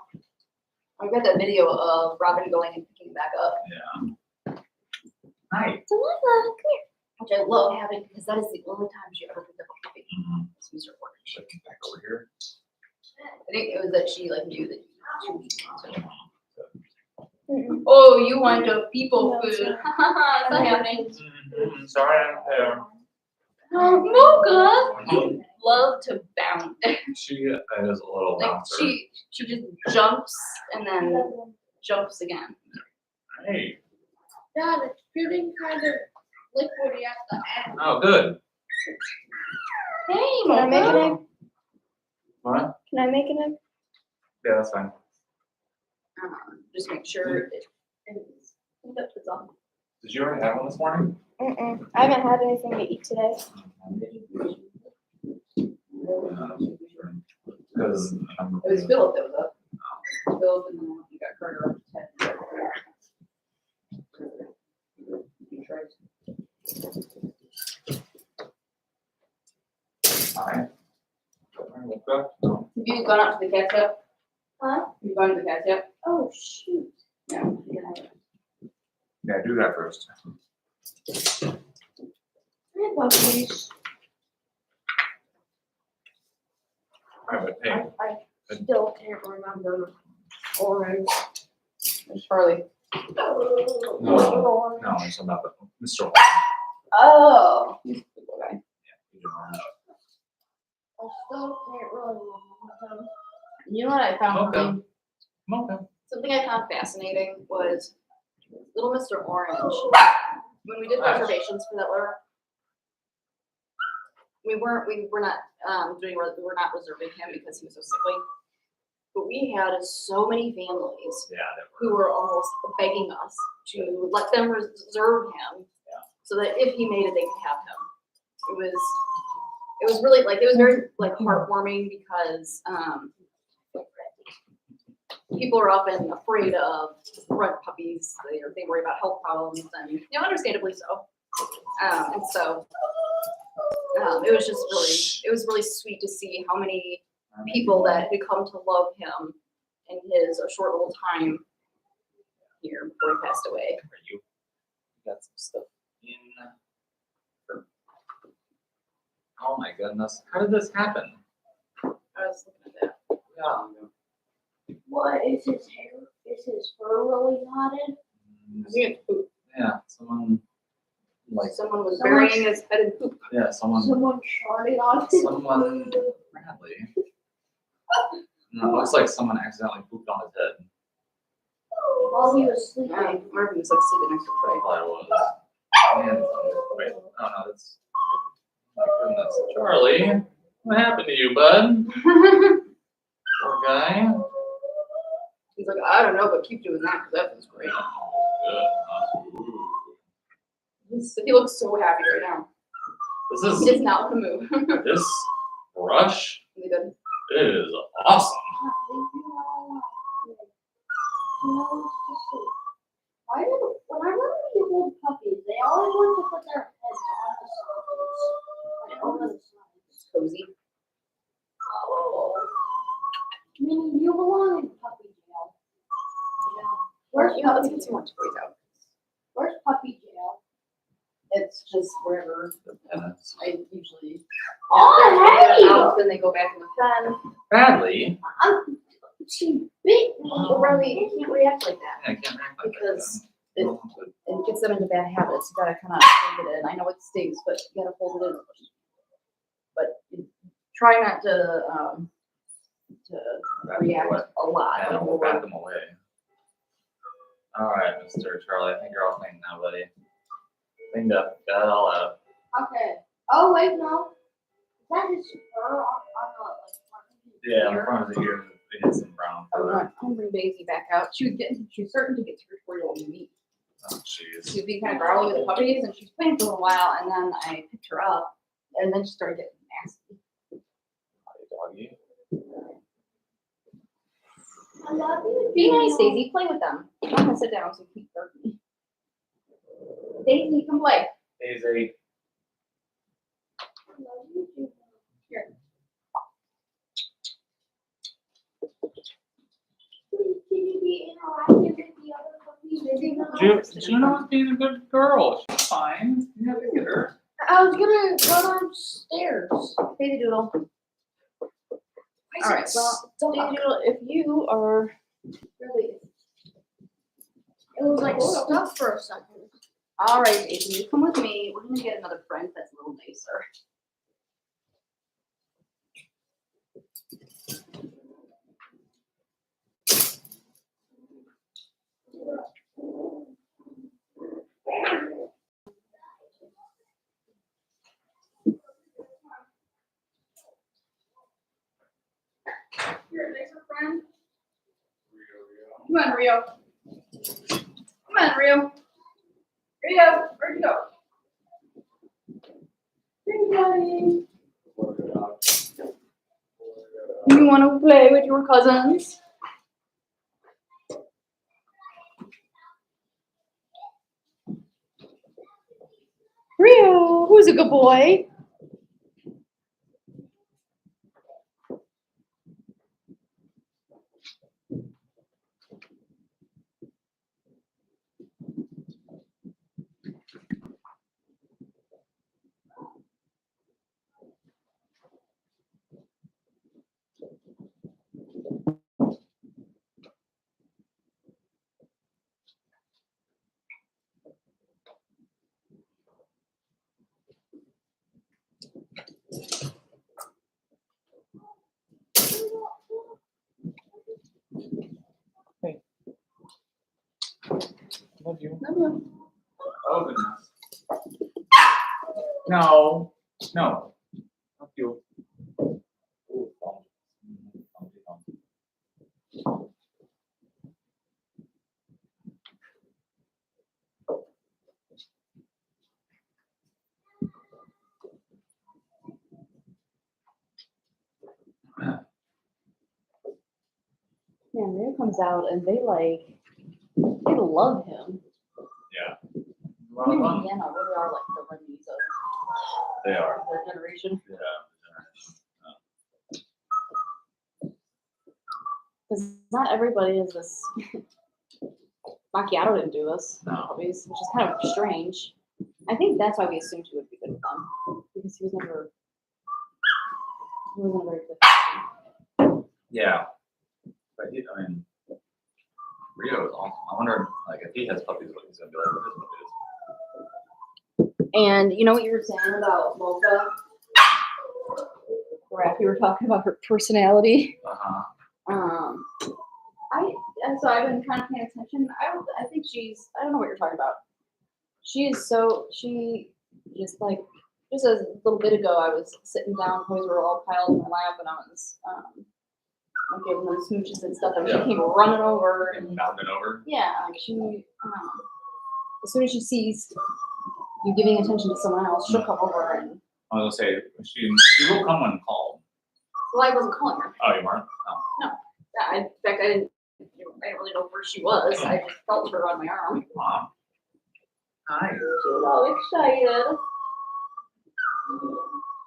I got that video of Robin going and picking him back up. Yeah. Hi. Delilah, come here. Which I love having, because that is the only time she ever picked up a puppy. It's Mr. Orange. Should I get back over here? I think it was that she like knew that she was oh, you want a people food. It's not happening. Sorry, I'm there. Oh, Mocha love to bound. She is a little Like bouncer. she just jumps and then jumps again. Hey. Dad, it's feeling kind of liquidy at the end. Oh, good. Hey, Can I make an Mocha. egg? What? Can I make an egg? Yeah, that's fine. Just make sure it's on. Did you already have one this morning? I haven't had anything to eat today. Because It was Philip that was up. Philip, and then you got Carter up to 10. Hi. Have you gone up to the cat's yet? Huh? Have you gone to the cat's yet? Oh, shoot. No. Yeah, do that first. Hi, puppies. All right, but hey, I still can't remember Orange. There's Charlie. no, it's about Mr. Orange. Oh. He's a good little guy. He's orange. I still can't really remember them. You know what I found? Okay. Okay. Something I found fascinating was little Mr. Orange. When we did reservations for that litter, we were not reserving him because he was so sickly. But we had so many families Yeah, that who were almost begging us to let them reserve him, so that if he made it, they could have him. It was really like, it was very like heartwarming, because people are often afraid of runt puppies. They worry about health problems, and understandably so. And so it was really sweet to see how many people that had come to love him in his short little time here before he passed away. you got some stuff in. Oh my goodness. How did this happen? I was looking at that. Yeah. What is his hair? Is his fur really knotted? I think it's poop. Yeah, someone like, Someone was Someone- burying his head in poop. yeah, someone farted on his Someone Bradley. No, it looks like someone accidentally pooped on his head. while he was sleeping. Marvin was like sleeping next to Trey. Probably was. And, wait, oh no, that's. My goodness. Charlie, what happened to you, bud? Poor guy. He's like, I don't know, but keep doing that because that was great. He looks so happy right now. This He is does not want to move. this brush Really good. is awesome. Why do whenever we hold puppies, they always want to put their heads on the sides, like over the sides. It's cozy. Oh. I mean, you belong in puppy jail. Yeah. Where's You know, let's puppy get some more toys out. Where's puppy jail? It's just wherever Goodness. I usually. Oh, They're hey! out, then they go back in the pen. Bradley. She bit me. But Riley, you can't react like that. Yeah, I can't act like Because that. it gets them into bad habits. You gotta kind of hold it in. I know it stings, but you gotta hold it in. But try not to Back them react away. a lot. Yeah, we'll back them away. All right, Mr. Charlie, I think you're all clean now, buddy. Cleaned up, got it all out. Okay. Oh, wait, no. Is that his fur on the, like, front of his Yeah, in ear? front of the ear, it had some brown I fur. want to bring Daisy back out. She was starting to get territorial and meat. Oh, jeez. She was being kind of growly with the puppies, and she was playing for a little while, and then I picked her up, and then she started getting nasty. Doggy. I love you. Be nice, Daisy. Play with them. I'm gonna sit down so you keep barking. Daisy, come play. Daisy. I love you too. Here. Can you be interactive with the other puppies? Juno's being a good girl. She's fine. You have to get her. I was gonna go downstairs. Daisy Doodle. All right, well, Daisy Doodle, if you are really It was like stuck for a second. all right, Daisy, you come with me. We're gonna get another friend that's a little nicer. You're a nicer friend. Come on, Rio. Come on, Rio. Rio, where'd you go? Hey, buddy. You want to play with your cousins? Rio, who's a good boy? Love you. Love you. Oh, goodness. No. No. Love you. Ooh, thumb. Thumb. Yeah, Rio comes out and they love him. Yeah. Him Well, and fun. Deanna really are like the Wendy's They are. of their generation. Yeah. Because not everybody is this. Macchiato didn't do this. No. Puppies, which is kind of strange. I think that's why we assumed he would be good with them. Because he wasn't very good. Yeah. But I mean, Rio is awesome. I wonder, like, if he has puppies, what he's gonna be like with his puppies. And you know what you were saying about Mocha? Raph, you were talking about her personality. So I've been kind of paying attention. I think I don't know what you're talking about. She just like, just a little bit ago, I was sitting down, toys were all piled in my lap, and I was like giving them smooches and stuff, and Yeah. she came running over. And bounding over. Yeah, like as soon as she sees you giving attention to someone else, she'll come over and. I was gonna say she will come when called. Well, I wasn't calling her. Oh, you weren't? Oh. In fact, I didn't really know where she was. I just felt her on my arm. Mom. Hi. She was all excited.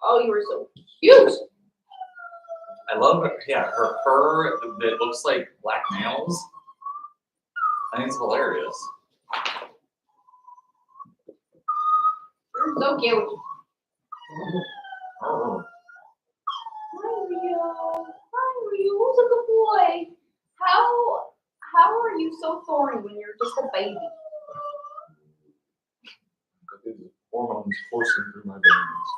Oh, you were so cute. I love her. Yeah, her fur that looks like black nails. I think it's hilarious. You're so cute. Oh. Hi, Rio. Hi, Rio. Who's a good boy? How are you so foreign when you're just a baby? Because these hormones coursing through my veins.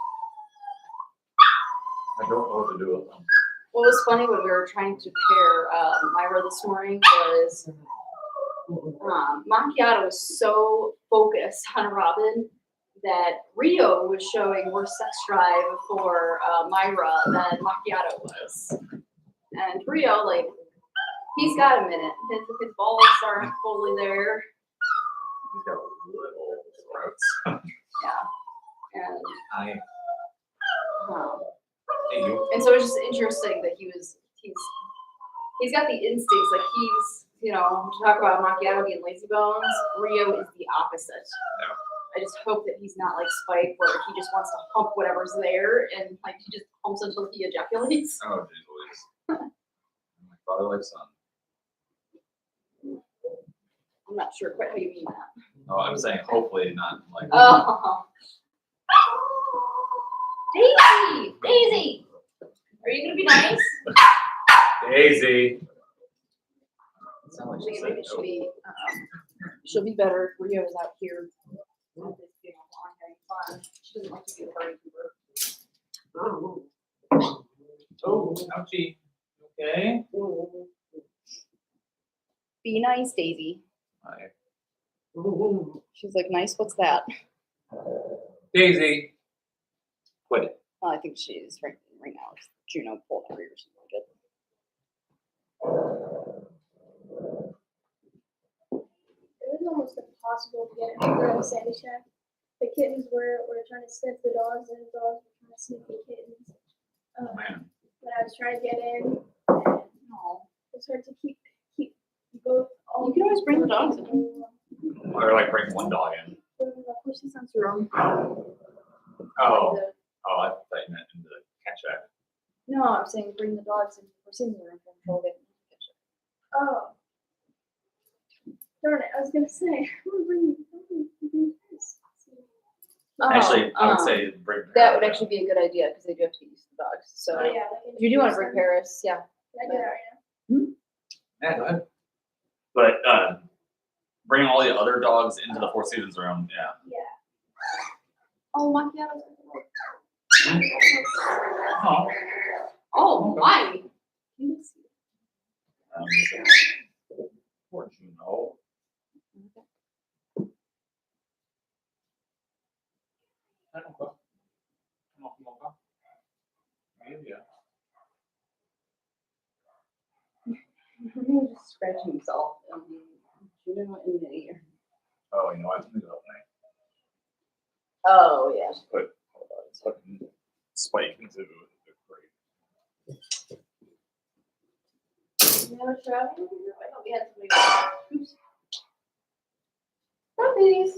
I don't know what to do with them. What was funny when we were trying to pair Myra this morning was Macchiato was so focused on Robin that Rio was showing more sex drive for Myra than Macchiato was. And Rio, like, he's got a minute. His balls aren't fully there. He's got little throats. Yeah. And Hi. um, Hey, you. and so it's just interesting that he's got the instincts, like he's, you know, to talk about Macchiato being lazy bones, Rio is the opposite. Yeah. I just hope that he's not like Spike, where he just wants to hump whatever's there and like he just humps until he ejaculates. Oh, geez Louise. My father like son. I'm not sure quite how you mean that. Oh, I'm saying hopefully not like. Oh. Daisy! Are you gonna be nice? Daisy. Sound like she Maybe said she'll be better if Rio is out here. Having fun. She doesn't like to be a party keeper. Oh, ouchie. Okay. Be nice, Daisy. Hi. She's like, nice, what's that? Daisy. Quit it. I think she's right now. It's Juno pulled her ears or something It was almost impossible to get her in the sandy shack. The kittens were trying to sniff the dogs, and the dogs were trying to sniff the kittens. Oh, man. When I was trying to get in, No. it's hard to keep both. You can always bring the dogs in. Or like bring one dog in. The horse sense room. Oh. Oh, I thought you meant in the cat shack. No, I'm saying bring the dogs into the horse room and hold it. Oh. Darn it, I was gonna say, I'm gonna bring this. Actually, I would say bring. that would actually be a good idea because they do have to use the dogs. So Oh, yeah. if you do want to bring Paris, yeah. I do that right now. Yeah, go ahead. But bring all the other dogs into the Four Seasons room. Yeah. Yeah. Oh, Macchiato's. Oh. Oh my! Poor Juno. He's just scratching himself. Juno in the ear. Oh, you know what? I'm gonna go tonight. Oh yeah. Put fucking Spike into the crate. You never tried it? I thought we had somebody. Oops. Puppies.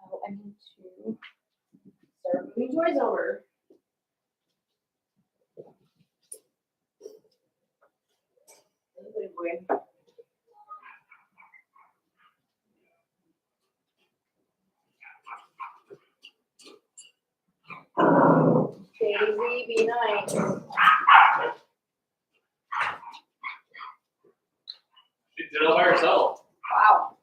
Oh, I need to start moving toys over. Good boy. Daisy, be nice. She did it all by herself. Wow.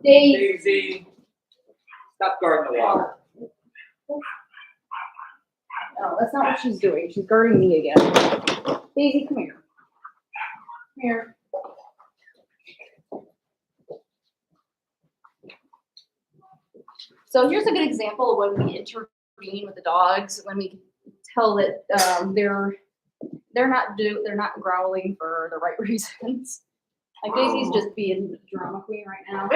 Daisy, stop guarding the water. No, that's not what she's doing. She's guarding me again. Daisy, come here. Come here. So here's a good example of when we intervene with the dogs, when we tell that they're not growling for the right reasons. Like Daisy's just being drama queen right now.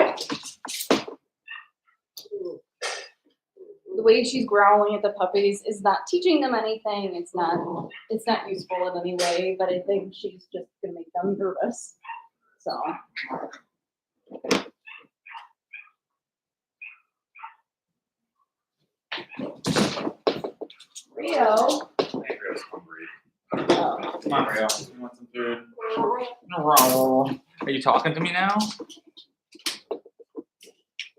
The way she's growling at the puppies is not teaching them anything. It's not useful in any way, but I think she's just gonna make them nervous. So Rio. Andrew's hungry. Oh. Come on, Rio. You want some food? Are you talking to me now?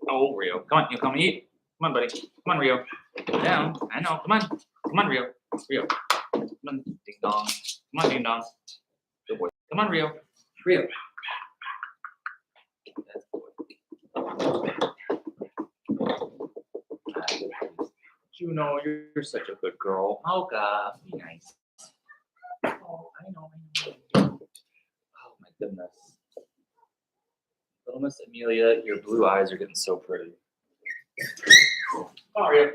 Oh, Rio. Come on, you come eat. Come on, buddy. Come on, Rio. Sit down. I know. Come on. Come on, Rio. Rio. Come on, ding dong. Come on, ding dong. Good boy. Come on, Rio. Rio. That's good. Juno, you're such a good girl. Oh, God. Be nice. Oh, I know. Oh, my goodness. Little Miss Amelia, your blue eyes are getting so pretty. Come on, Rio.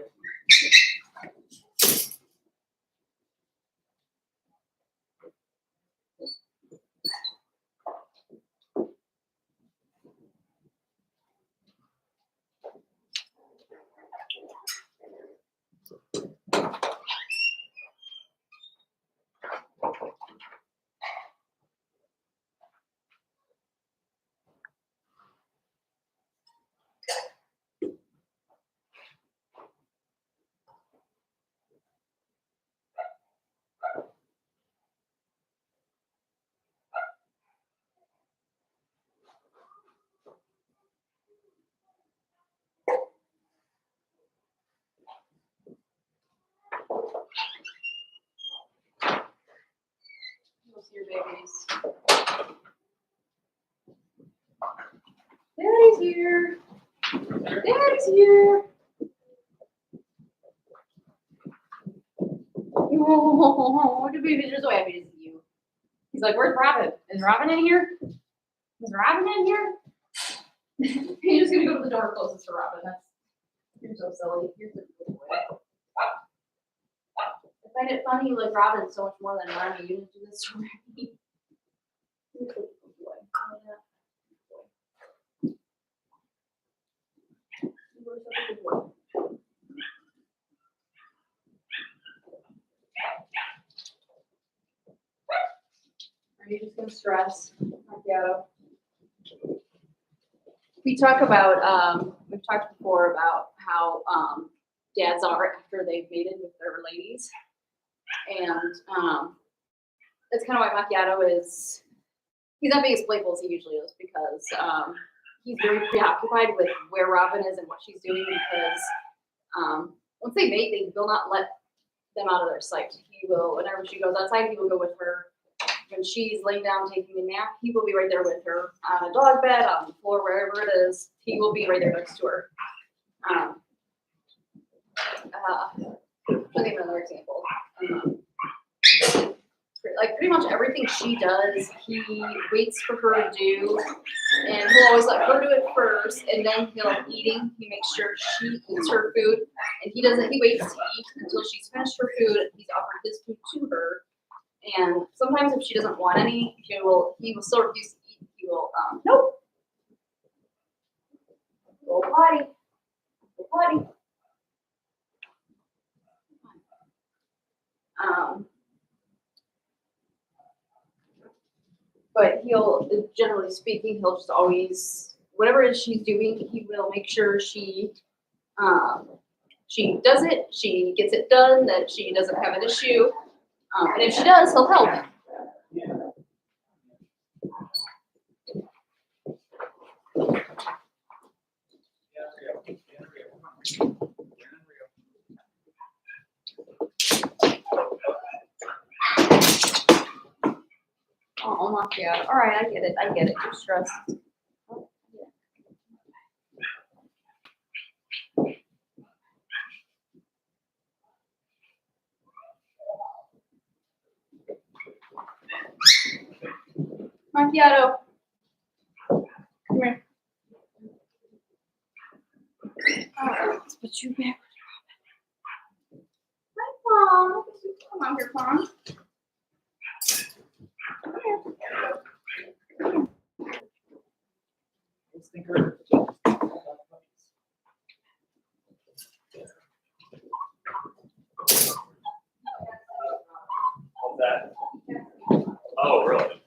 Those your babies. Daddy's here. Daddy's here. Oh, the babies are so happy to see you. He's like, "Where's Robin? Is Robin in here? Is Robin in here?" He's just gonna go to the door closest to Robin. You're so silly. You're such a good boy. I find it funny you like Robin so much more than Remy. You didn't do this for me. You're such a good boy. You were such a good boy. Are you just gonna stress? Macchiato. We talk about we've talked before about how dads are after they've mated with their ladies. And that's kind of why Macchiato is, he's not being as playful as he usually is, because he's very preoccupied with where Robin is and what she's doing, because once they mate, they will not let them out of their sight. He will, whenever she goes outside, he will go with her. When she's laying down taking a nap, he will be right there with her on a dog bed, on the floor, wherever it is. He will be right there next to her. I'll give another example. Like pretty much everything she does, he waits for her to do, and he'll always let her do it first, and then he'll eating. He makes sure she eats her food, and he doesn't. He waits to eat until she's finished her food. He's offered his food to her, and sometimes if she doesn't want any, he will still refuse to eat. He will nope. Go potty. Go potty. But he'll, generally speaking, he'll just always whatever it is she's doing, he will make sure she does it, she gets it done, that she doesn't have an issue. And if she does, he'll help. Oh my God. All right, I get it. You're stressed. Macchiato. Come here. All right, let's put you back. Hi, Mom. Come on here, Mom. Come here. Let's think of What's that? Oh, really?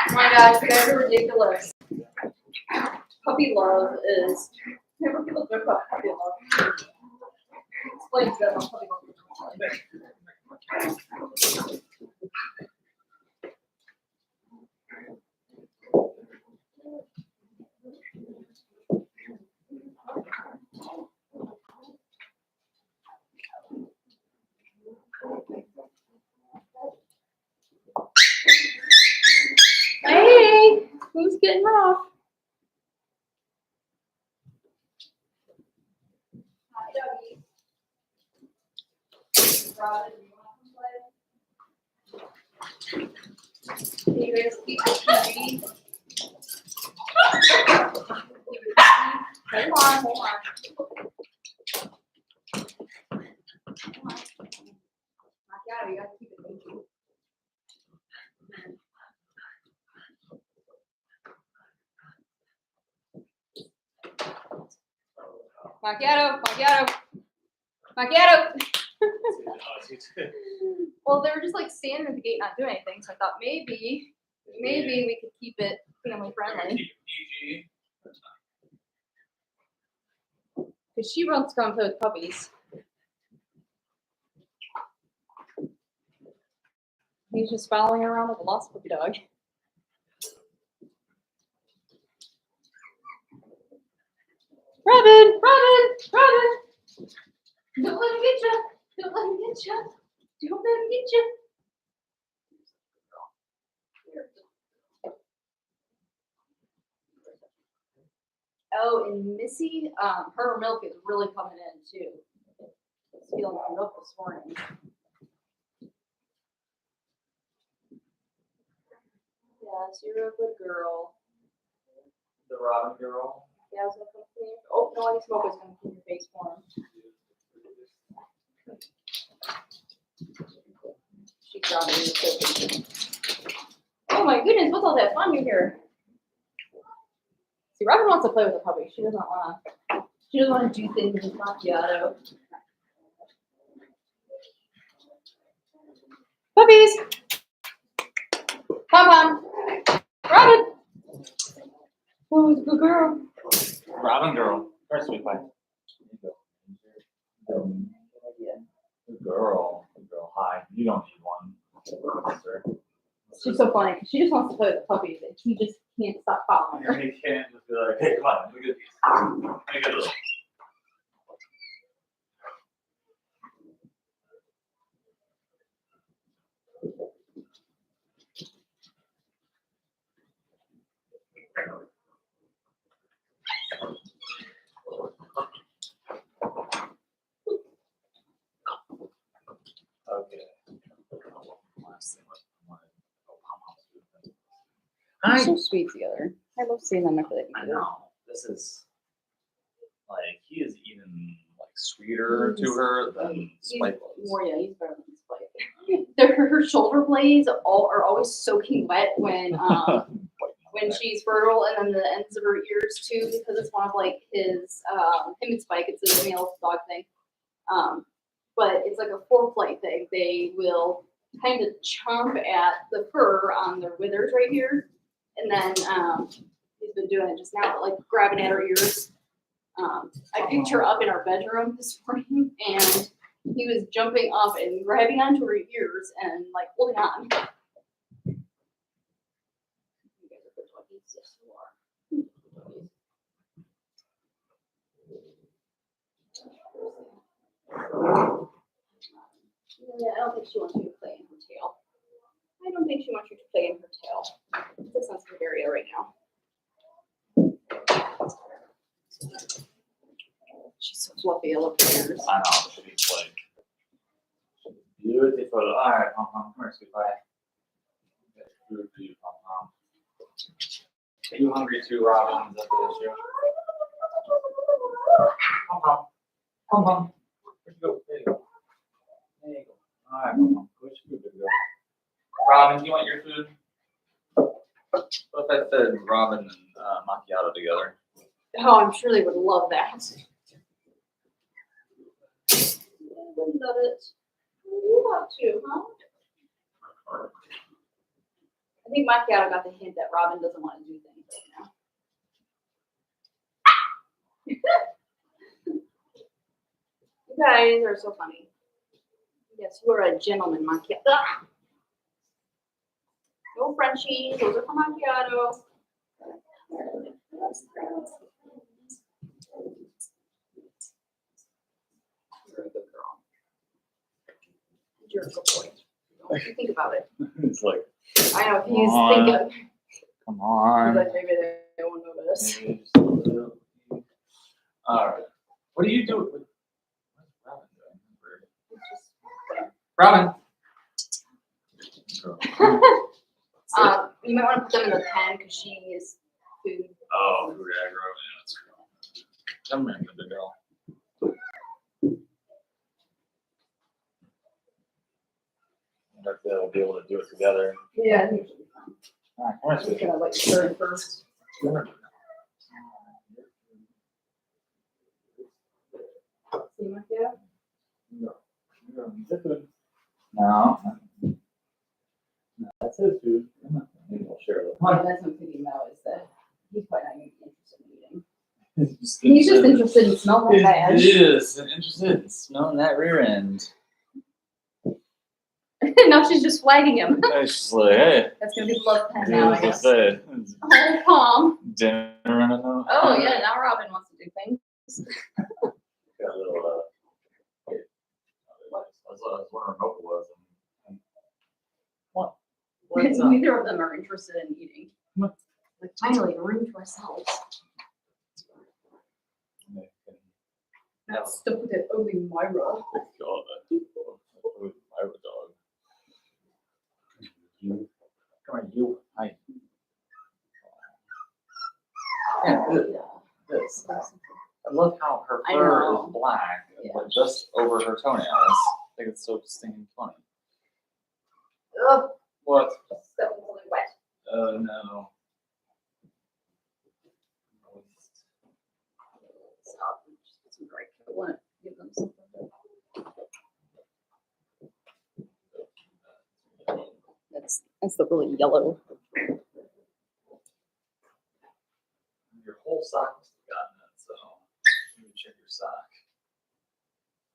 Oh my gosh, you guys are ridiculous. Puppy love is. Never people talk about puppy love. Explain to them what puppy love is. Hey, who's getting off? Hi, doggy. Robin, you want to play? Can you guys keep the TV? Hold on, hold on. Macchiato, you gotta keep it moving. Macchiato. Well, they were just like standing at the gate not doing anything, so I thought maybe we could keep it family friendly. Because she wants to go and play with puppies. He's just following her around with a lost puppy dog. Robin! Don't let him get you. Don't let him get you. Don't let him get you. Oh, and Missy, her milk is really coming in too. I was feeling my milk this morning. Yes, you're a good girl. The Robin girl. Yeah, I was gonna come clean. Oh no, I think Smoker's gonna clean your face for him. She got me. Oh my goodness, what's all that fun you hear? See, Robin wants to play with a puppy. She doesn't want to do things with Macchiato. Puppies! Pom-pom! Robin! Oh, it's a good girl. Robin girl. First we play. Good girl. Hi. You don't need one. Sir. She's so funny. She just wants to play with the puppies, and he just can't stop following her. You can't just be like, hey, come on, let me get these. Let me get those. Okay. Last thing They're so sweet together. I love seeing them after they I know. This is like he is even like sweeter to her than He's Spike was. more, yeah, he's better than Spike. Her shoulder blades are always soaking wet when she's fertile, and then the ends of her ears too, because it's one of like his him and Spike. It's a male dog thing. But it's like a foreplay thing. They will kind of chomp at the fur on their withers right here, and then he's been doing it just now, like grabbing at her ears. I picked her up in our bedroom this morning, and he was jumping up and grabbing onto her ears and like holding on. You guys are good doggies, yes you are. Yeah, I don't think she wants you to play in her tail. I don't think she wants you to play in her tail. It's a sensitive area right now. She's so fluffy, I love her ears. I know, she's like beautiful. All right, Pom Pom, come here, sweet pie. Got food for you, Pom Pom. Are you hungry too, Robin? Is that the issue? Pom Pom, Pom Pom, where'd you go? There you go. There you go. All right, Pom Pom, where's your food? There you go. Robin, do you want your food? What if I fed Robin and Macchiato together? Oh, I'm sure they would love that. They would love it. You love to, huh? I think Macchiato got the hint that Robin doesn't want to do things right now. You guys are so funny. Yes, you are a gentleman, Macchiato. No Frenchies, those are for Macchiato. You're a good girl. You're a good boy. Don't you think about it. It's like, I know he's Come on. thinking. come He's on. like, maybe they won't notice. Maybe just a little. All right. What do you do? What's Robin doing? It's just Robin. you might want to put them in the pen because she is food. Oh, food aggro. Yeah, that's cool. Come here, good girl. I wonder if they'll be able to do it together. Yeah, I think it should be fun. All right, come I'm here, just sweetie. gonna let you turn first. Come here. See my dad? No. No. No, that's his food. Maybe we'll share it. What I'm thinking now is that he's probably not even interested in eating. He's He's just interested in smelling that badge. He is interested in smelling that rear end. Now she's just flagging him. It's just like, hey. That's gonna be the love pen Yeah, now, I I was guess. gonna say, it's Oh, Palm. dinner running out. Oh yeah, now Robin wants to do things. Got a little, I was wondering what it was. What? What's up? Neither of them are interested in eating. What? Like finally, a room to ourselves. Not stuck with that ugly Myra. God, I have a dog. You, come on, you. Hi. Yeah, this. I love how her I fur know. is black, Yeah. but just over her toenails. I think it's so stinking funny. Ugh, What? that was really wet. Oh no. Stop. Just put some dry coat on it. Give them something. That's the really yellow. Your whole sock must have gotten it, so maybe check your sock.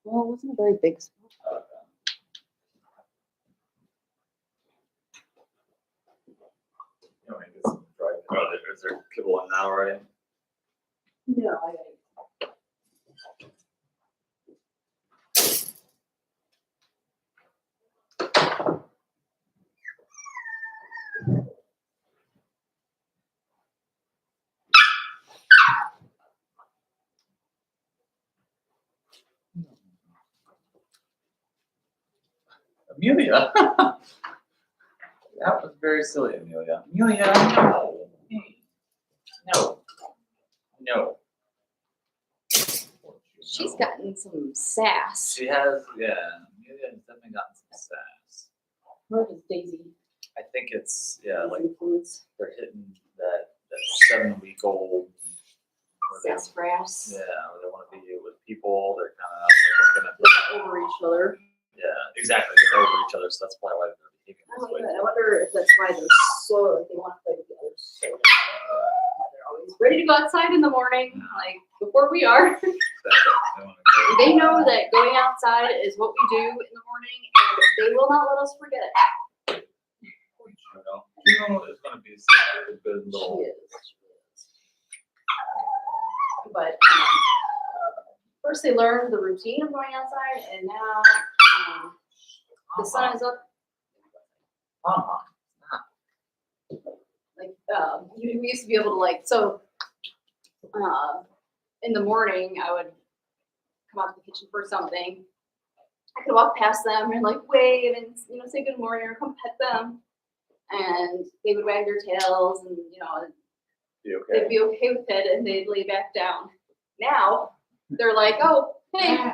Well, it wasn't a very big spot. Okay. You want to get some dry? Oh, is there kibble in now already? No, I got Amelia. That was very silly, Amelia. Amelia, no. No. No. She's So, gotten some sass. She has, yeah. Amelia has definitely gotten some sass. Where is Daisy? I think it's like influence. they're hitting that 7-week-old. Sassafras. Yeah, where they want to be with people. They're kind of looking at Over each other. yeah, exactly. They're over each other, so that's probably why they're behaving this way. I wonder if that's why they're so they want to play with the others. So they're always ready to go outside in the morning, like before we are. Exactly. They wanna go. They know that going outside is what we do in the morning, and they will not let us forget it. You know, it's gonna be such a good little. She is. But first they learned the routine of going outside, and now the sun is up. Like we used to be able to in the morning I would come out to the kitchen for something. I could walk past them and like wave and say good morning or come pet them, and they would wag their tails and Be okay. they'd be okay with it and they'd lay back down. Now they're like, oh hey,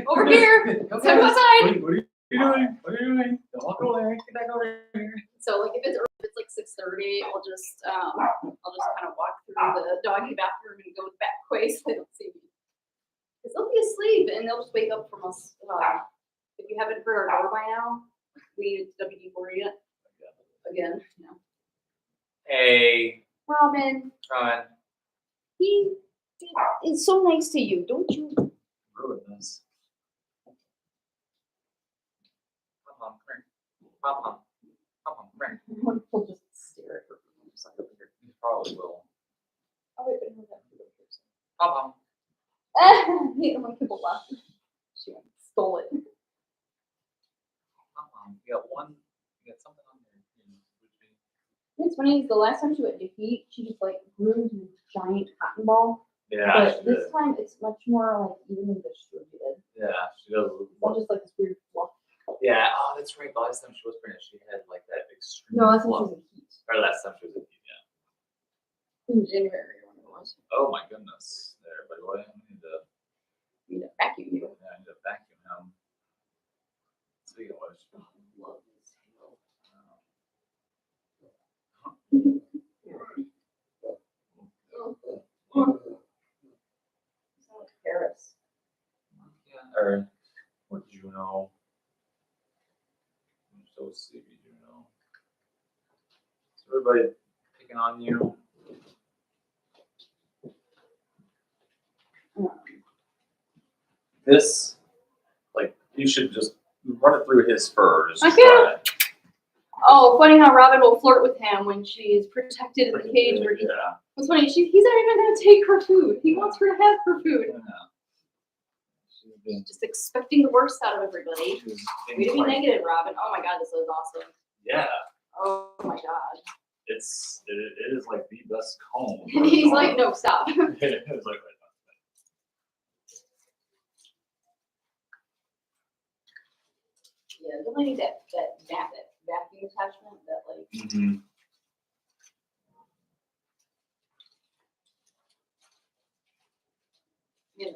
over here, let's go outside. What are you doing? What are you doing? Don't walk away. Get back over here. So like if it's like 6:30, I'll just kind of walk through the doggy bathroom and go the back way so they don't see me. Because they'll be asleep and they'll just wake up from us. If you haven't heard our door by now, we need WD-40 it again. Hey, Robin, he is so nice to you, don't you? Ruin this. Come on, come here. He'll just stare at her. You probably will. Oh wait, but he'll have to go first. He didn't want people left. She stole it. You got something on there. It's funny, the last time she went to heat, she just like grew into this giant cotton ball. Yeah, But she this did. time it's much more like evenly distributed. Yeah, she does. Not just like this weird fluff. Yeah, oh, that's right. The last time she was pregnant, she had like that extreme. No, that's when fluff. she was in heat. Or last time she was in heat, yeah. In January when it was. Oh my goodness. There, but what? I need to, You know, vacuum you. yeah, I need to vacuum him. Speaking of which, Love this tail. Sound like Paris. yeah, or what did you know? I'm so sleepy, you know. Is everybody picking on you? This, like, you should just run it through his fur. Just I try it. Oh, funny how Robin will flirt with him when she's protected in the cage. Where he, Yeah. What's funny, he's not even going to take her food. He wants her to have her food. Yeah. She's being, Just expecting the worst out of everybody. she's Way being to be quite- negative, Robin. Oh my God, this is awesome. Yeah, Oh my God. it is like the best comb. And he's like, no, stop. It's like, Yeah, don't need that vacuum attachment that like. mhm.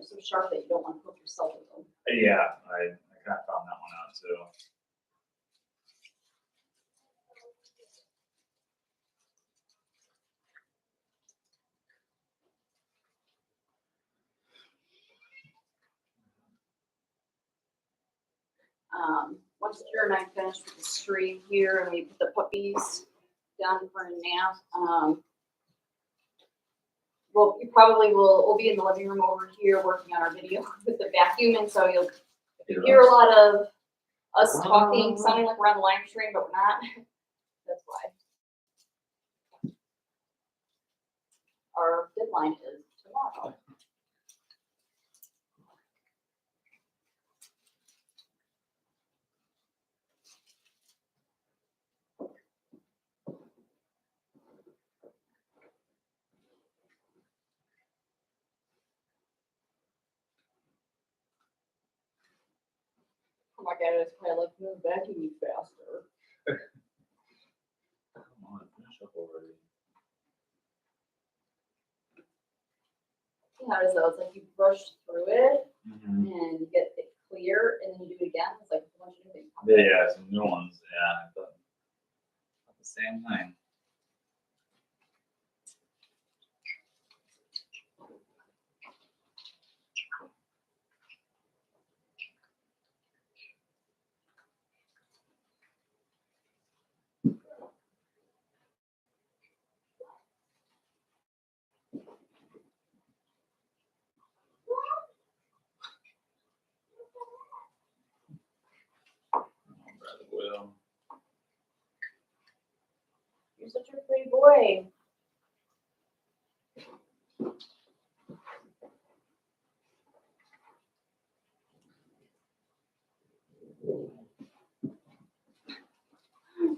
So sharp that you don't want to poke yourself with them. Yeah, I kind of found that one out too. Once Kira and I finish with the stream here and we put the puppies down for a nap, well, you probably we'll be in the living room over here working on our video with the vacuum, and so you'll hear a lot of us talking, sounding like we're on the live stream, but we're not. That's why. Our deadline is tomorrow. Oh my God, it's probably like move vacuuming faster. Come on, finish up already. how does that? It's like you brush through it Mhm. and you get it clear, and then you do it again. It's like a bunch of new things. Yeah, some new ones. Yeah, but the same thing. Well, You're such a pretty boy.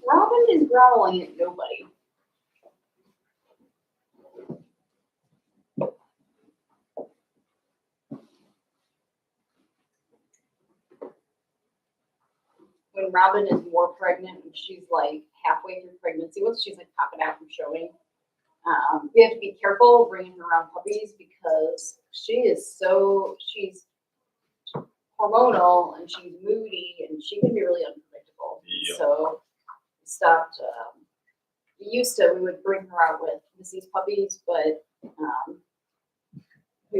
Robin is growling at nobody. When Robin is more pregnant, and she's like halfway through pregnancy, once she's like popping out from showing, we have to be careful bringing her around puppies because she's hormonal and she's moody and she can be really unpredictable. Yep. So we stopped. We would bring her out with Missy's puppies, but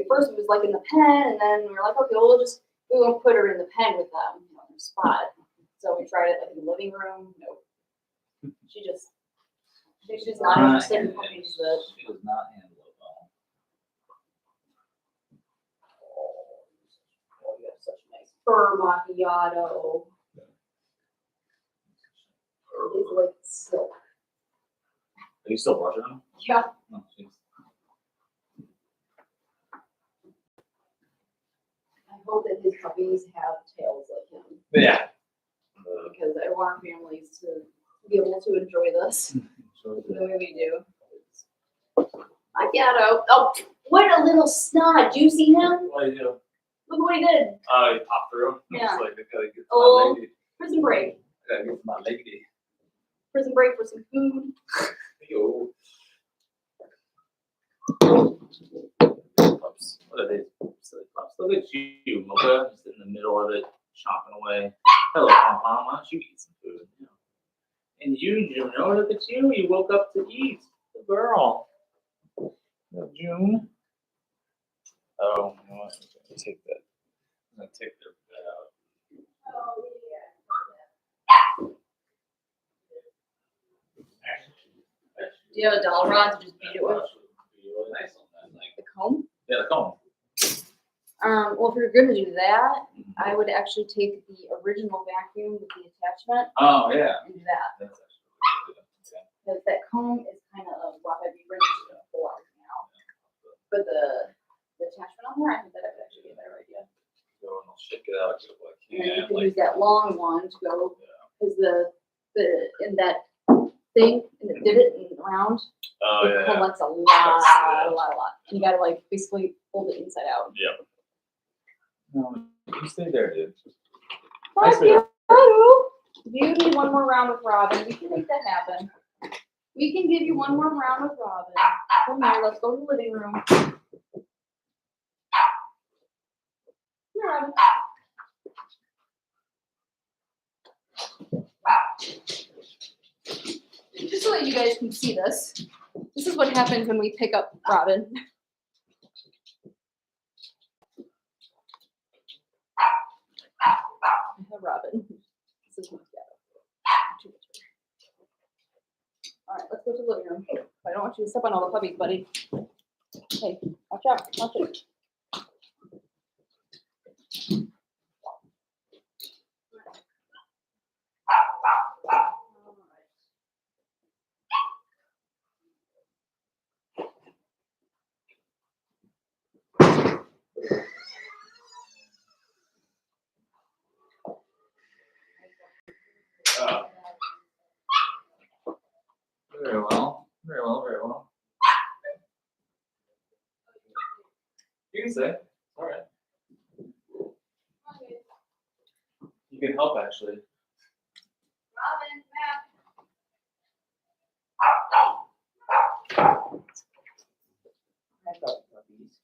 first it was like in the pen, and then we were like, okay, well, we won't put her in the pen with them, in her spot. So we tried it like in the living room. Nope. She's just not interested in puppies. She does not handle it well. Oh, you have such a nice fur macchiato. It's like silk. Are you still brushing them? Yeah. Oh, jeez. I hope that his puppies have tails like him, Yeah. because I want families to be able to enjoy this the way we do. Macchiato. Oh, what a little snot. Do you see him? What do you do? Look what he did. Oh, you pop through? Yeah. It's like, I gotta get to Oh. my lady. Prison break. I gotta get to my lady. Prison break for some food. Yo. Pups. What are they? Silly pups. Look at you, Mocha, just in the middle of it, chomping away. Hello, Pom-Pom. Why don't you eat some food? Yeah. And you, Juno, look at you. You woke up to eat. Good girl. Little June. Oh, you know what? I'm gonna take that. I'm gonna take their bed out. Do you have a dowel rod to just beat it with? Be really nice on that. Like, The comb? yeah, the comb. Well, if you're gonna do that, I would actually take the original vacuum with the attachment Oh, yeah. and do that. That's actually really good. Yeah. Because that comb is kind of rough. I'd be ready to pull everything out. But the attachment on there, I think that would actually be a better idea. Go and I'll shake it out, get what I And then you can. can Like, use that long one to go, yeah. because in that thing, in the divot and round, Oh, it yeah. collects a lot. And you gotta like basically hold it inside out. Yep. No, you stay there, dude. Thank Nice you. If you need one more round with Robin, we can make that happen. We can give you one more round with Robin. Come here, let's go to the living room. Come here, Robin. Just so that you guys can see this. This is what happens when we pick up Robin. Robin. This is my shadow. All right, let's go to the living room. I don't want you to step on all the puppies, buddy. Hey, watch out, watch it. Very well. Very well, very well. You can say. All right. You can help, actually. Robin, I love puppies.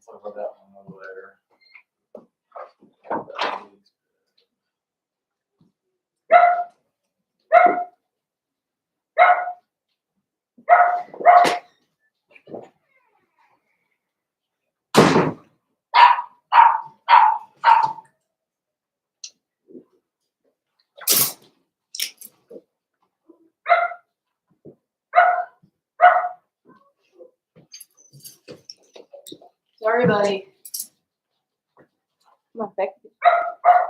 talk about that one later. Sorry, buddy. Come on, back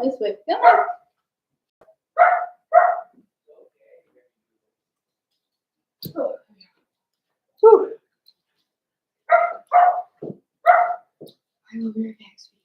this way. Come on. Whew. I will be right back, sweetie.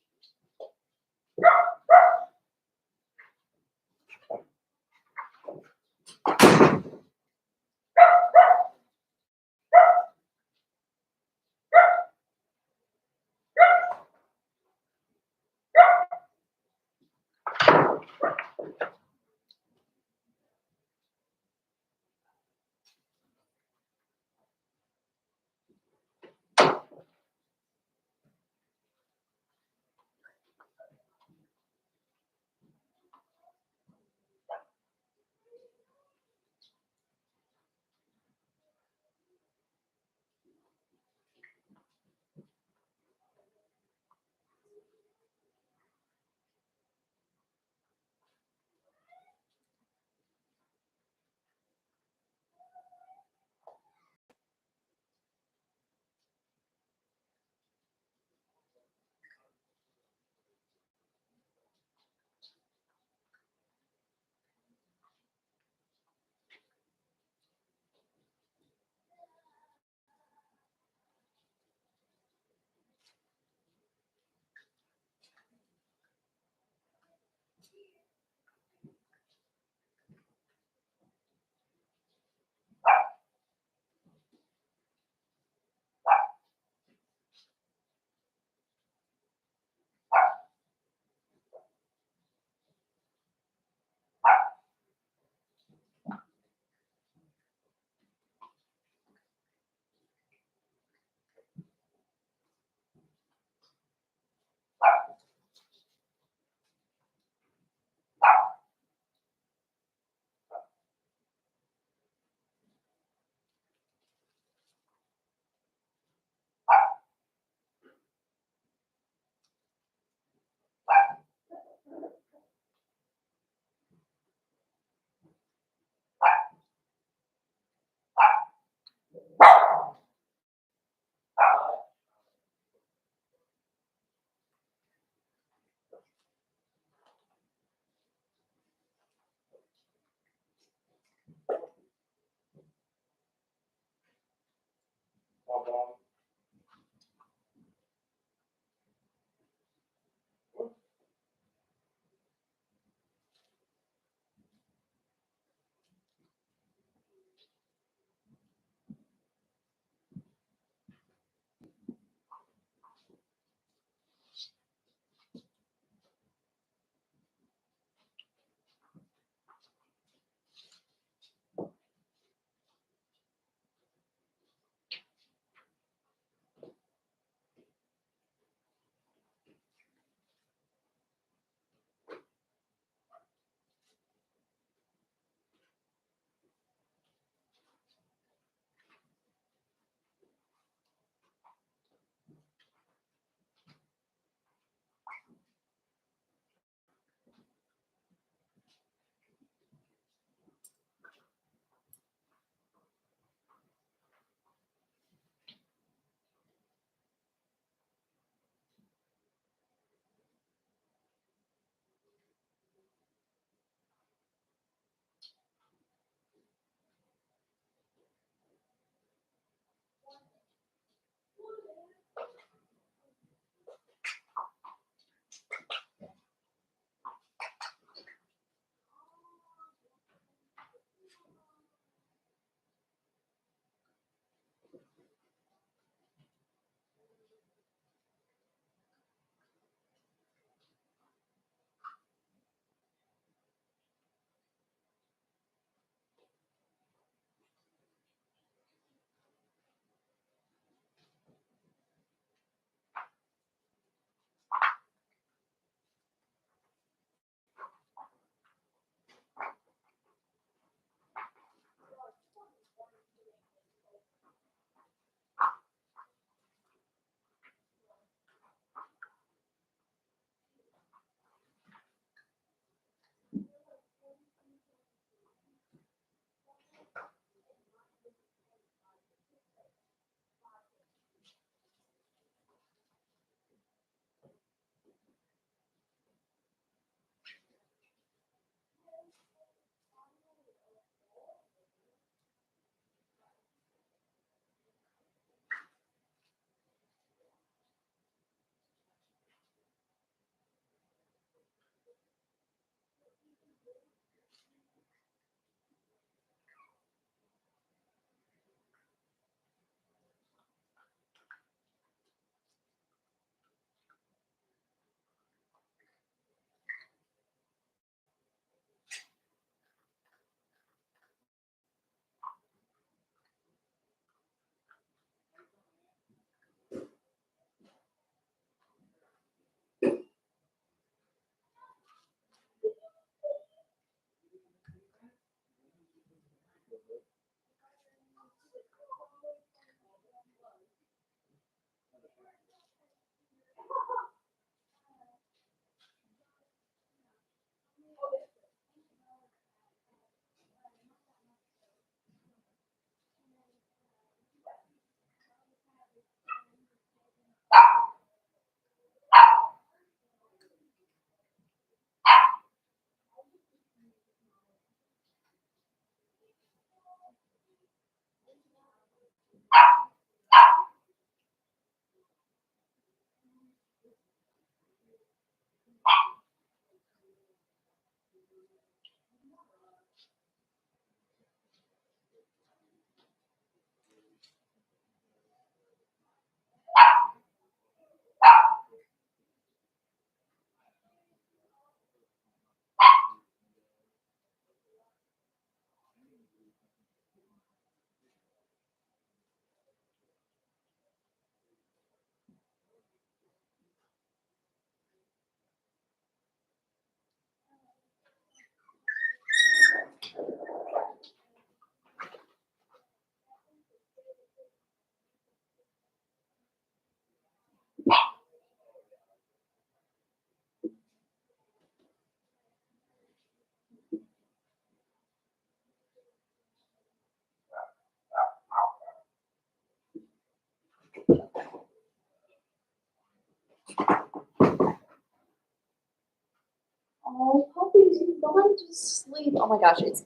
Oh, puppies, you've gone to sleep. Oh my gosh, it's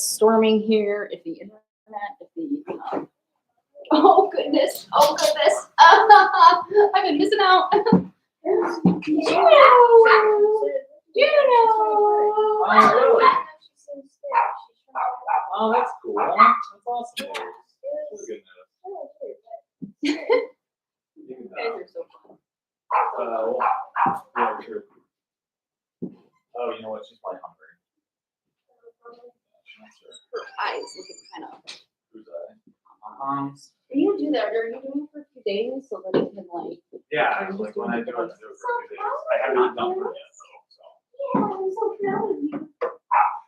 storming here. If the internet, oh goodness, I've been missing out. Oh, that's cool. That's awesome. That's good news. You can, You guys are so fun. yeah, sure. Oh, you know what? She's probably hungry. Her eyes looking kind of. Who's that? Are you gonna do that? Are you doing it for a few days so that it can like? Yeah, like when I do it, I do it for a few days. I have not done it yet, though. Yeah, I'm so proud of you.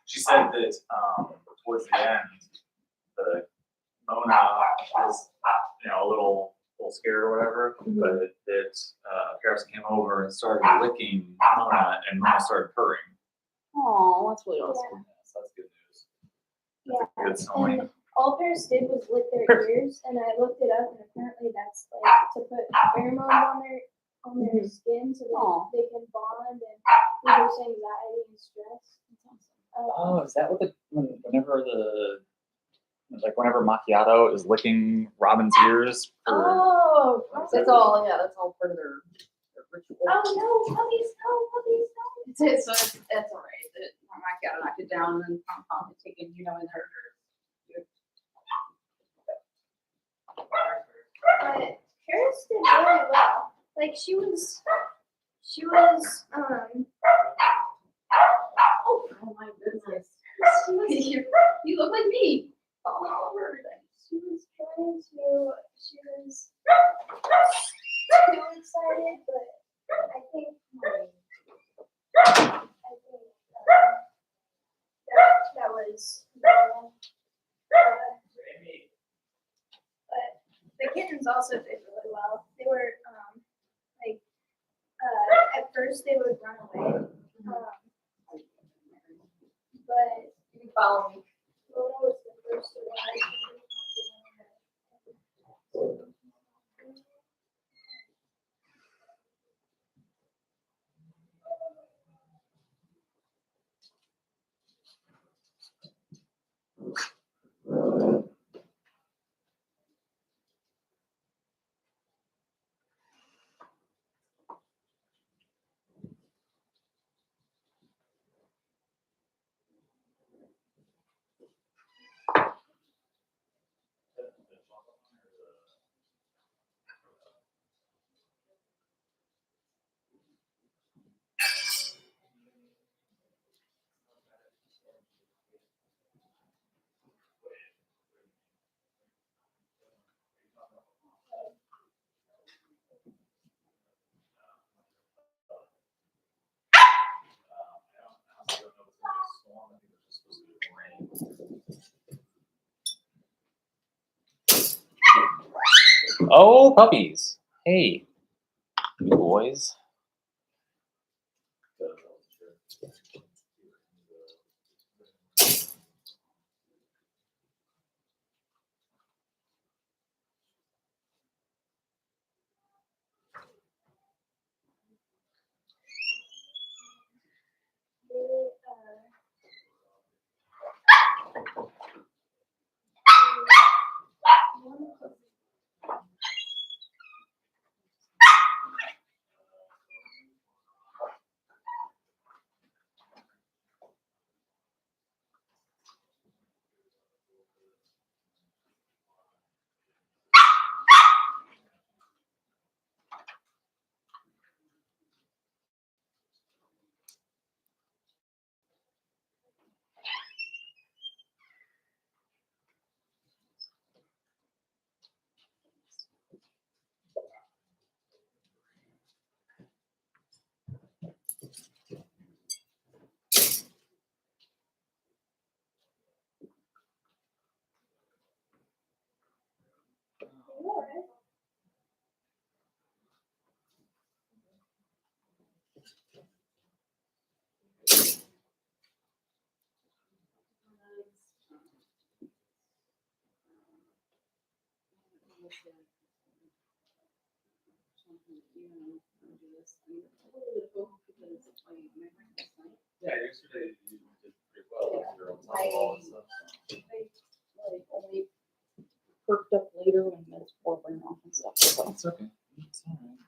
She said that towards the end, the Mona was, a little scared or whatever, but that Paris came over and started licking Mona, and Mona started purring. Oh, that's really awesome. So that's good news. Yeah. Good smelling. And all Paris did was lick their ears, and I looked it up, and apparently that's like to put pheromones on their skin so that they can bond and reduce anxiety and stress. Oh, is that what whenever Macchiato is licking Robin's ears? Oh, That's all part of their ritual. oh no, puppies, no. That's all right. I gotta knock it down and then pom is taking, in there. But Paris did really well. Like she was Oh my goodness. You look like me. Falling all over everything. she was so excited, but I think that was normal. But the kittens also did really well. They were at first they would run away, but You can follow me. Lola was the first to run. Oh, puppies. Hey, you boys. Yeah, yesterday you did pretty well. You're on top of all this stuff. Only perked up later when meds were wearing off and stuff. So. It's okay. It's alright.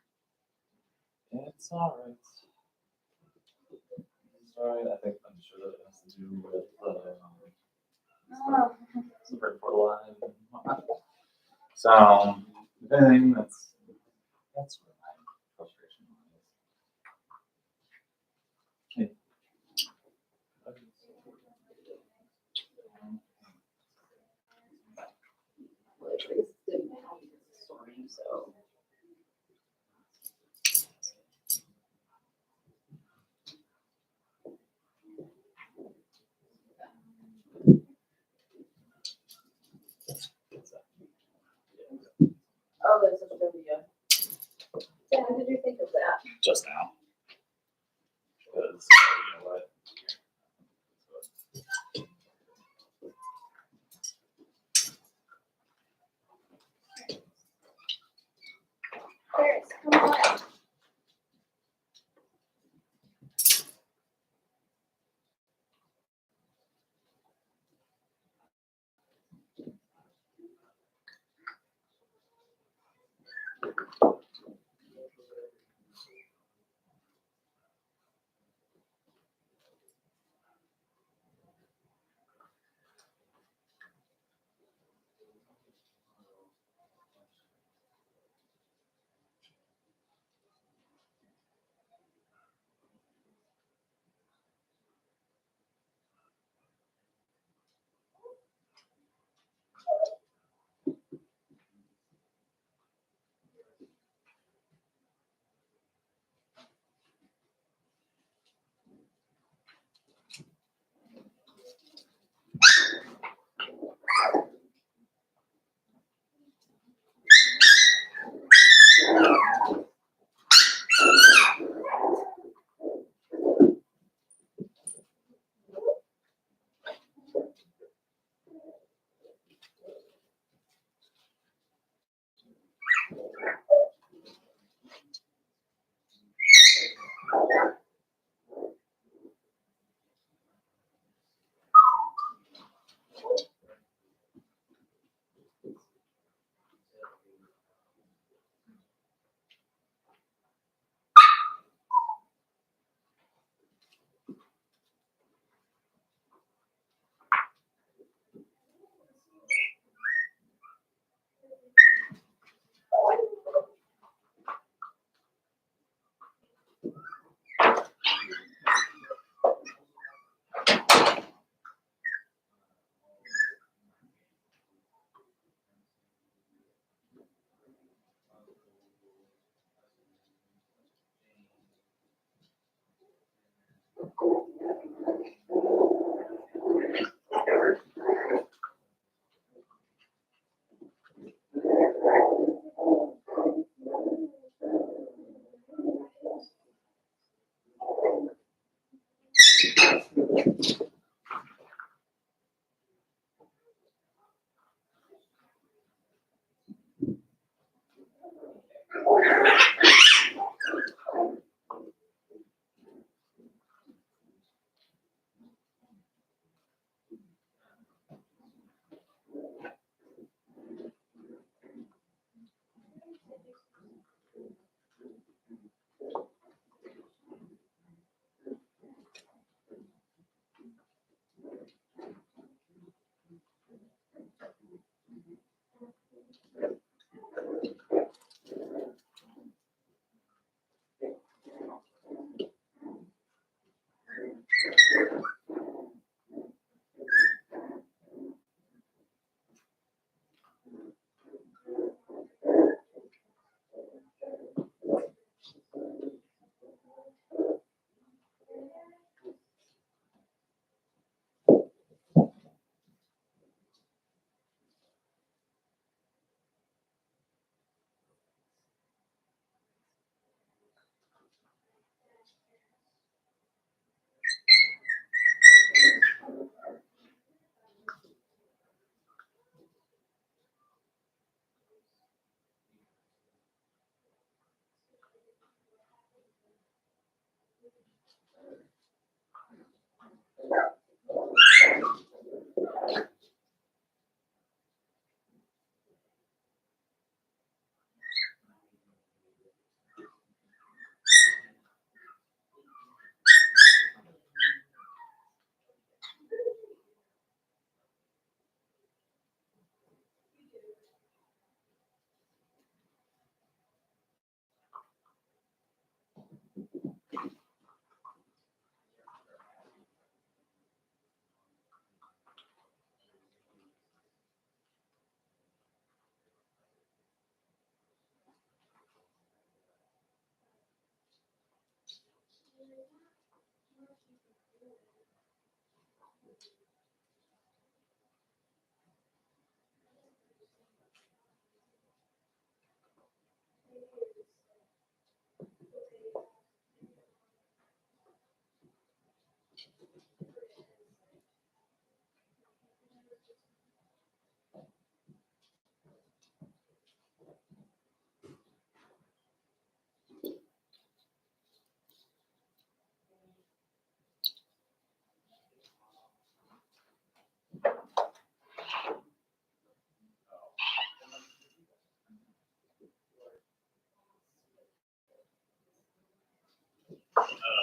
It's alright. It's alright. I think I'm sure that it has to do with super fertilized and whatnot. So, if anything, that's where my frustration lies. Hey. Well, it's like it's good now because it's storming, so. Oh, that's such a good idea. Yeah, how did you think of that? Just now. Because, you know what? Paris, come on.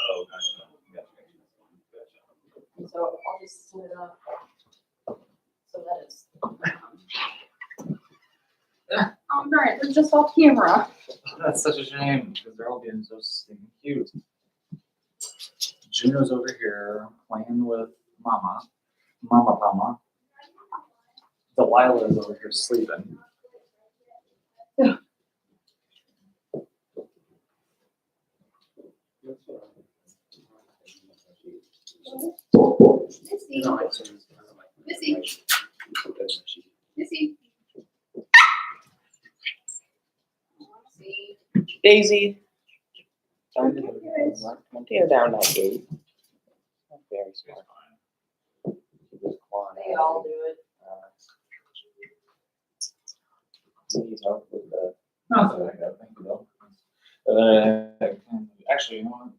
Oh, gotcha. So I'll just set it up so that it's. Oh, darn, they're just off camera. That's such a shame because they're all being so stinking cute. Juno's over here playing with Mama. Mama. Delilah's over here sleeping. Missy. Missy. Daisy. Don't tear down that gate. Not very smart. Just clawing They at all it. do it. Needs help with the. No, it's okay. Thank you, though. Actually, you know what?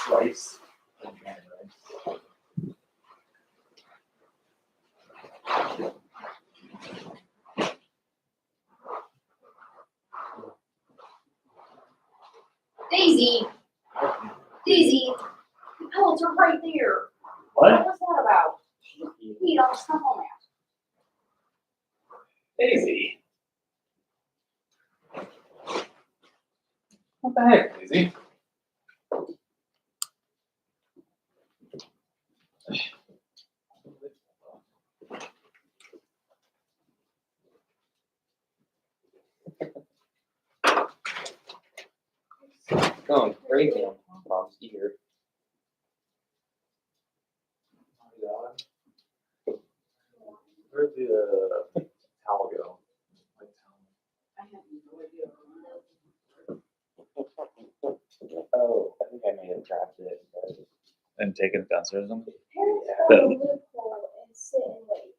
Rice. Daisy. Daisy. The pellets are right there. What? What's that about? Eat all the stuff on that. Daisy. What the heck, Daisy? Going crazy on Mom's ear. Where'd the towel go? Like, I have no idea. Oh, I think I may have dropped it. But and taken it downstairs or something? Parents find a loophole and sit and wait.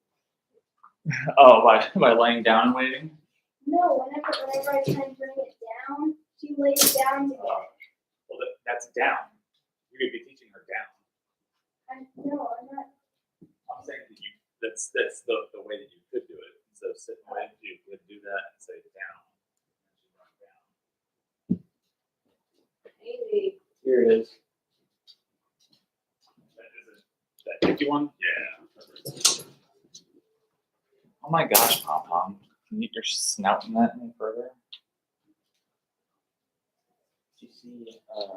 Oh, by laying down and waiting? No, whenever I try and bring it down, she lays down to get it. Well, that's down. You could be teaching her down. No, I'm not. I'm saying that that's the way that you could do it. Instead of sitting and waiting, you could do that and say down. Daisy. here it is. That picky one? Yeah. Oh my gosh, Pom Pom. Can you get your snout in that any further? Do you see?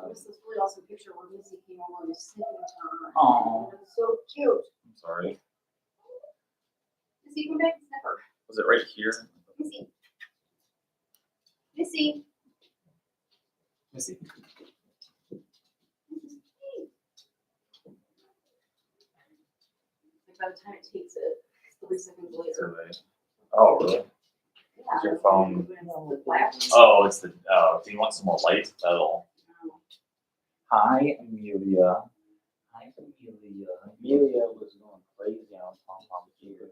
This is really awesome picture where Missy came over and was sitting on her. Aw. It was so cute. I'm sorry. Missy, come back and sniff her. Was it right here? Missy. Missy. Missy. Like by the time it takes it, 3 seconds later. Survey. Oh, really? Yeah. Is your phone? The flash. Oh, it's the. Do you want some more light? That'll. Hi, Amelia. Hi, Amelia. Amelia was going crazy on Pom Pom's ear.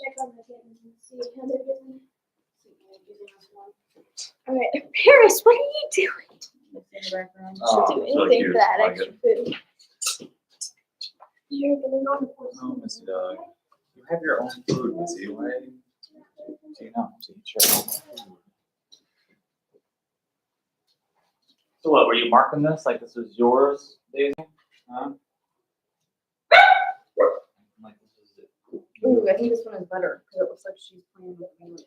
check on the kittens and see how they're doing. Alright, Paris, what are you doing? Oh, She'll do it's really anything cute. for that I like extra it. food. You're gonna go to Oh, Missy dog. You have your own food, Missy. Why do you not want to eat your own food? So what, were you marking this like this was yours, Daisy? Huh? Like this is it. Ooh, I think this one is better because it looks like she's playing with Amelia.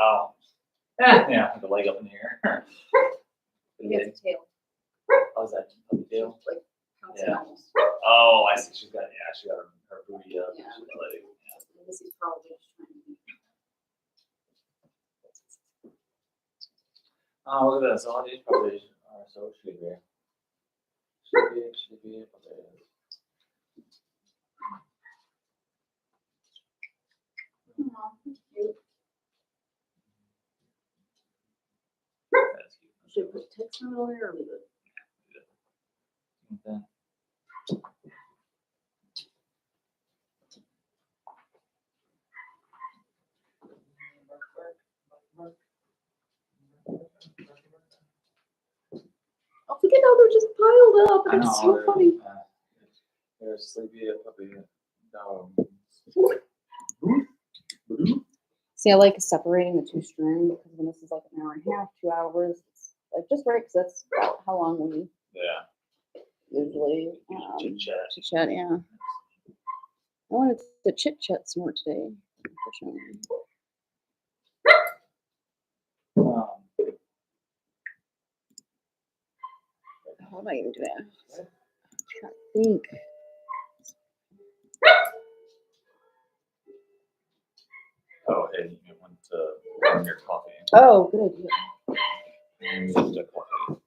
Oh. Yeah, with the leg up in the air. Maybe it's a tail. Oh, is that puppy tail? Counts Yeah. almost. Oh, I see. She got her booty up. Yeah. She's leg. Yeah. This is probably just trying to be. Oh, look at this. All these puppies are so sleepy. Sleepy puppies. Aw, that's cute. That's cute. Should we put text on over here or leave it? Okay. Oh, look at how they're just piled up. I And know. it's so funny. They're sleepy puppy dog. See, I like separating the two strings because when this is like an hour and a half, 2 hours, it's like just right because that's about how long we Yeah. usually Chit chat. chit chat. Yeah, I wanted to chit chat some more today. Unfortunately, how am I gonna do that? I'm trying to think. Oh, hey, you went to warm your coffee. Oh, good idea. And the coffee.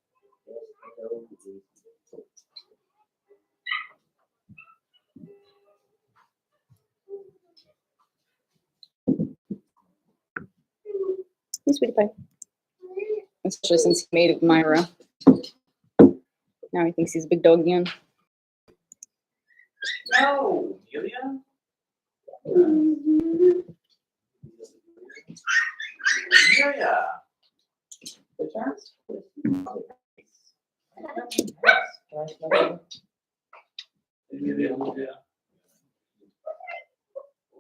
Hey, sweetie pie. Especially since he made Myra. Now he thinks he's a big dog again. No, Amelia? Amelia. Good chance? Amelia.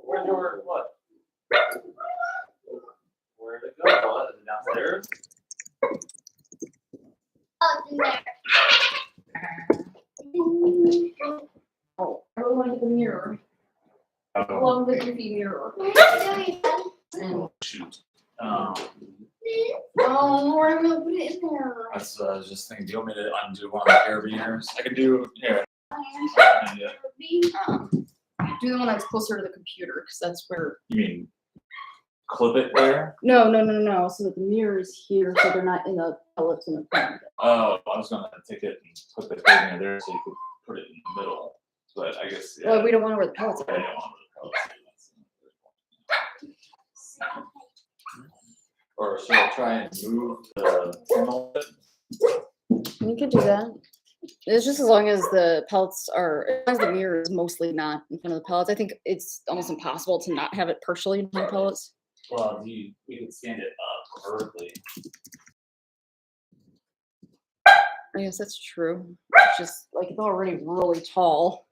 Where's your what? Where'd it go? What? Is it downstairs? Oh, it's in there. Oh, I really want to get the mirror. I Oh, love the goofy mirror. And, shoot. oh, where am I gonna put it in there? That's what I was just thinking. Do you want me to undo one of the carabiners? I can do here. Yeah. Do the one that's closer to the computer because that's where. You mean clip it there? No. So that the mirror is here, so they're not in the pellets in the front. Oh, I was gonna take it and put the carabiner there so you could put it in the middle. But I guess yeah. Well, we don't want to wear the pellets. I don't want the or should I try and move the panel? You could do that. It's just as long as the pellets are, as long as the mirror is mostly not in front of the pellets. I think it's almost impossible to not have it partially in front of the pellets. Well, we can stand it up vertically. I guess that's true. It's just like it's already really tall.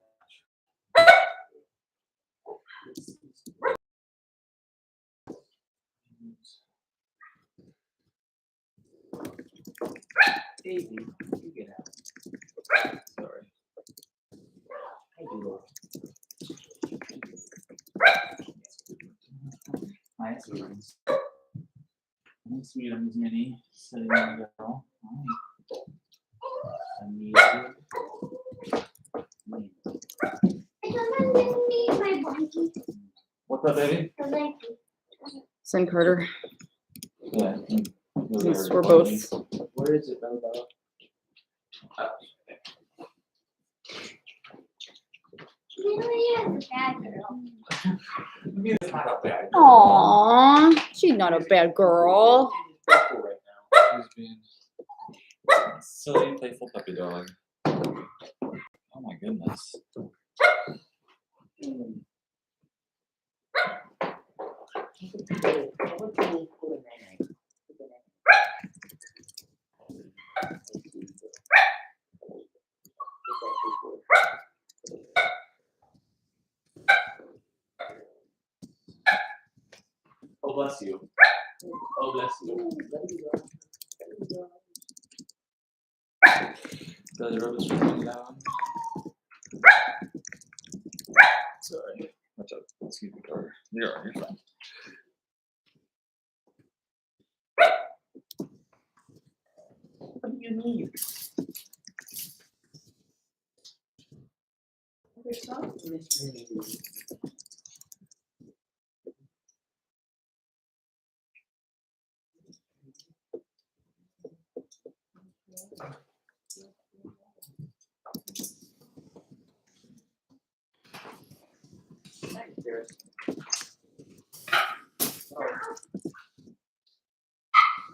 Daisy, you get out. Sorry. I do. Hi, sweetums. Hi, sweetums, Minnie. Sitting there, girl. Hi. I need you. My blankie. What's up, baby? My blankie. Send Carter. Yeah. Yes, we're both. Where is it, Bobo? Amelia is a bad girl. Maybe it's not a bad. Aww, she's not a bad girl. She's playful right now. She's being a silly, playful puppy dog. Oh my goodness. Oh, bless you. Oh, bless you. Does rub his feet down? Sorry. What's up? Excuse me, Carter. You're fine. What do you need?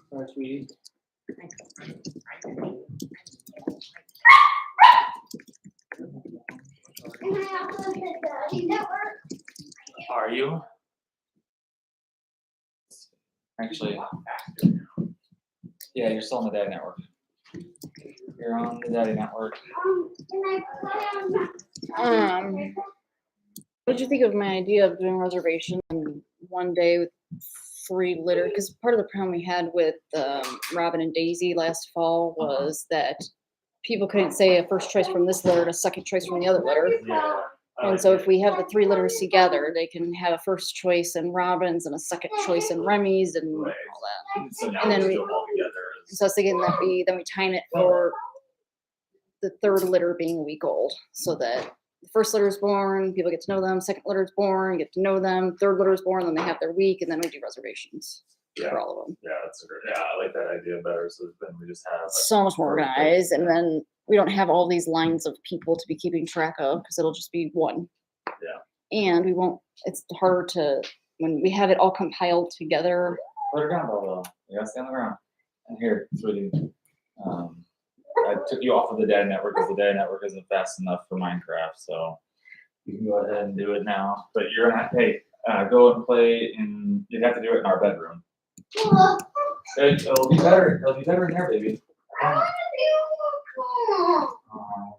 Sorry, sweetie. Are you? Actually, yeah, you're still on the Daddy Network. You're on the Daddy Network. What did you think of my idea of doing reservation in one day with 3 litter? Because part of the problem we had with Robin and Daisy last fall was that people couldn't say a first choice from this litter and a second choice from the other litter. Yeah. And so if we have the 3 litters together, they can have a first choice in Robin's and a second choice in Remy's and all Right. that. So now And then we we- do them all together. So I was thinking that we time it for the 3rd litter being a week old, so that the first litter is born, people get to know them, second litter is born, get to know them, 3rd litter is born, then they have their week, and then we do reservations for all of them. Yeah, that's a great. Yeah, I like that idea better. So then we just have. So much more organized, and then we don't have all these lines of people to be keeping track of, because it'll just be one. Yeah. And we won't, it's harder to, when we have it all compiled together. Put her down, Bella. You gotta stay on the ground. And here, sweetie. I took you off of the Daddy Network because the Daddy Network isn't fast enough for Minecraft, so you can go ahead and do it now. But you're gonna go and play in. You'd have to do it in our bedroom. It'll be better. It'll be better in there, baby.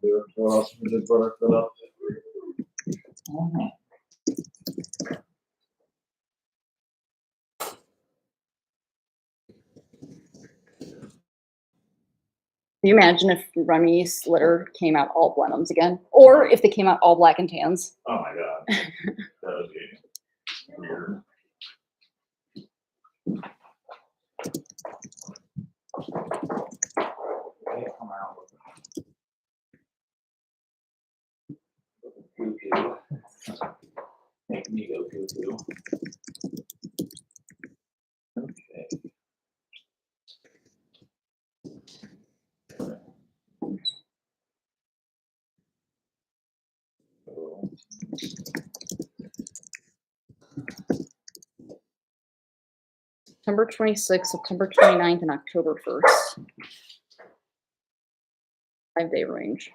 Do it. What else we did for it up? Can you imagine if Remy's litter came out all Blenheims again? Or if they came out all black and tans? Oh my god, that would be weird. Hey, come out. Cuckoo. Make me go cuckoo. Okay. September 26th, September 29th, and October 1st. 5-day range.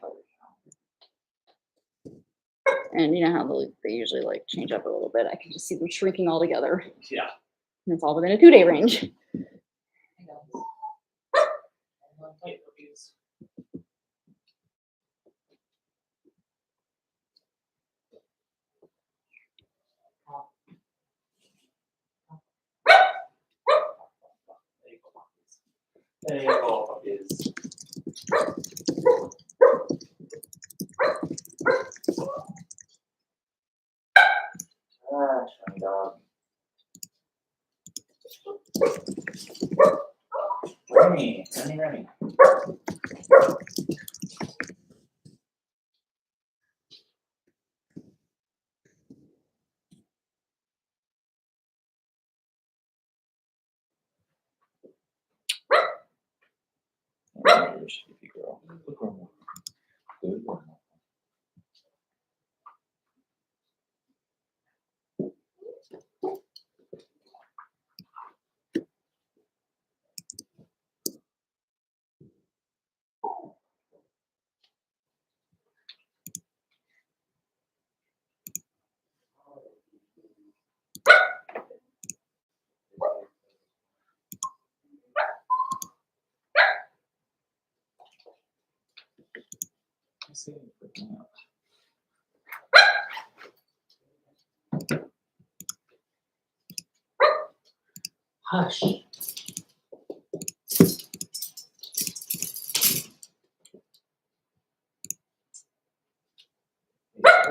And you know how they usually like change up a little bit. I can just see them shrinking all together. Yeah. And it's all within a 2-day range. There you go, puppies. Shiny dog. Remy. Let's see. Hush.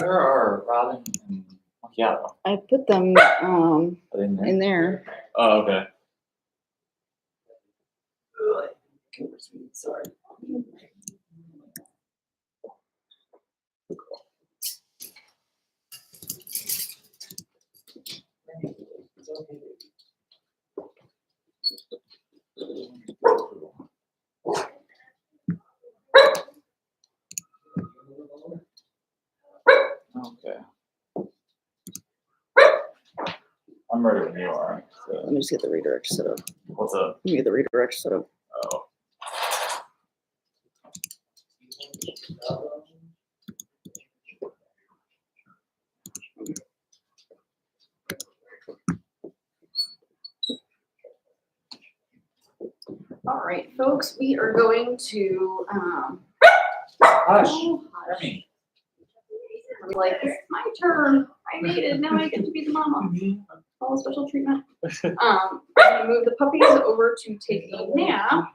Where are Robin and Macchiato? I put them Are they in there? in there. Oh, okay. Sorry. Okay. I'm ready when you are. Let So, me just get the redirect set up. what's up? Let me get the redirect set up. Oh. All right, folks, we are going to, Hush. oh, hush. Remy. I'm like, it's my turn. I made it. Now I get to be the mama. All special treatment. I'm gonna move the puppies over to take a nap.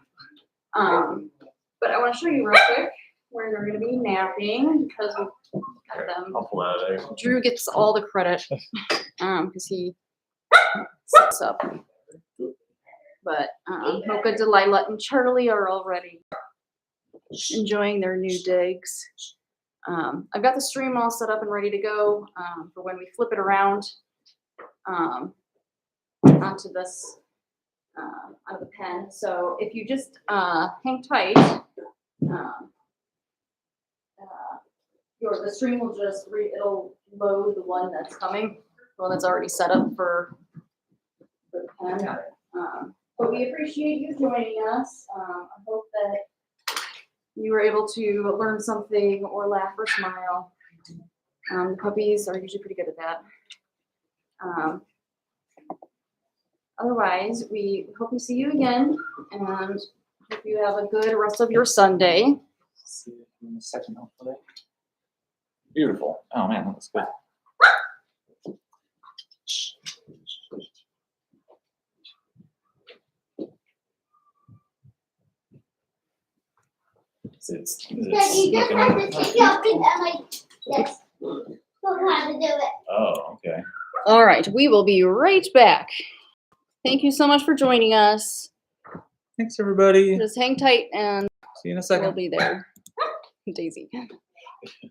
But I want to show you real quick where they're gonna be napping because we got them. I'll pull that out. Drew gets all the credit because he sets up. But Mocha, Delilah, and Charlie are already enjoying their new digs. I've got the stream all set up and ready to go for when we flip it around onto this onto the pen. So if you just hang tight, the stream will just it'll load the one that's coming, the one that's already set up for the pen. But we appreciate you joining us. I hope that you were able to learn something or laugh or smile. The puppies are usually pretty good at that. Otherwise, we hope we see you again and hope you have a good rest of your Sunday. See you in a second, hopefully. Beautiful. Oh man, that was good. It's Daddy, you just have to take it off and like this. Don't have to do it. Oh, okay. All right, we will be right back. Thank you so much for joining us. Thanks, everybody. Just hang tight and See you in a we'll second. be there. Daisy.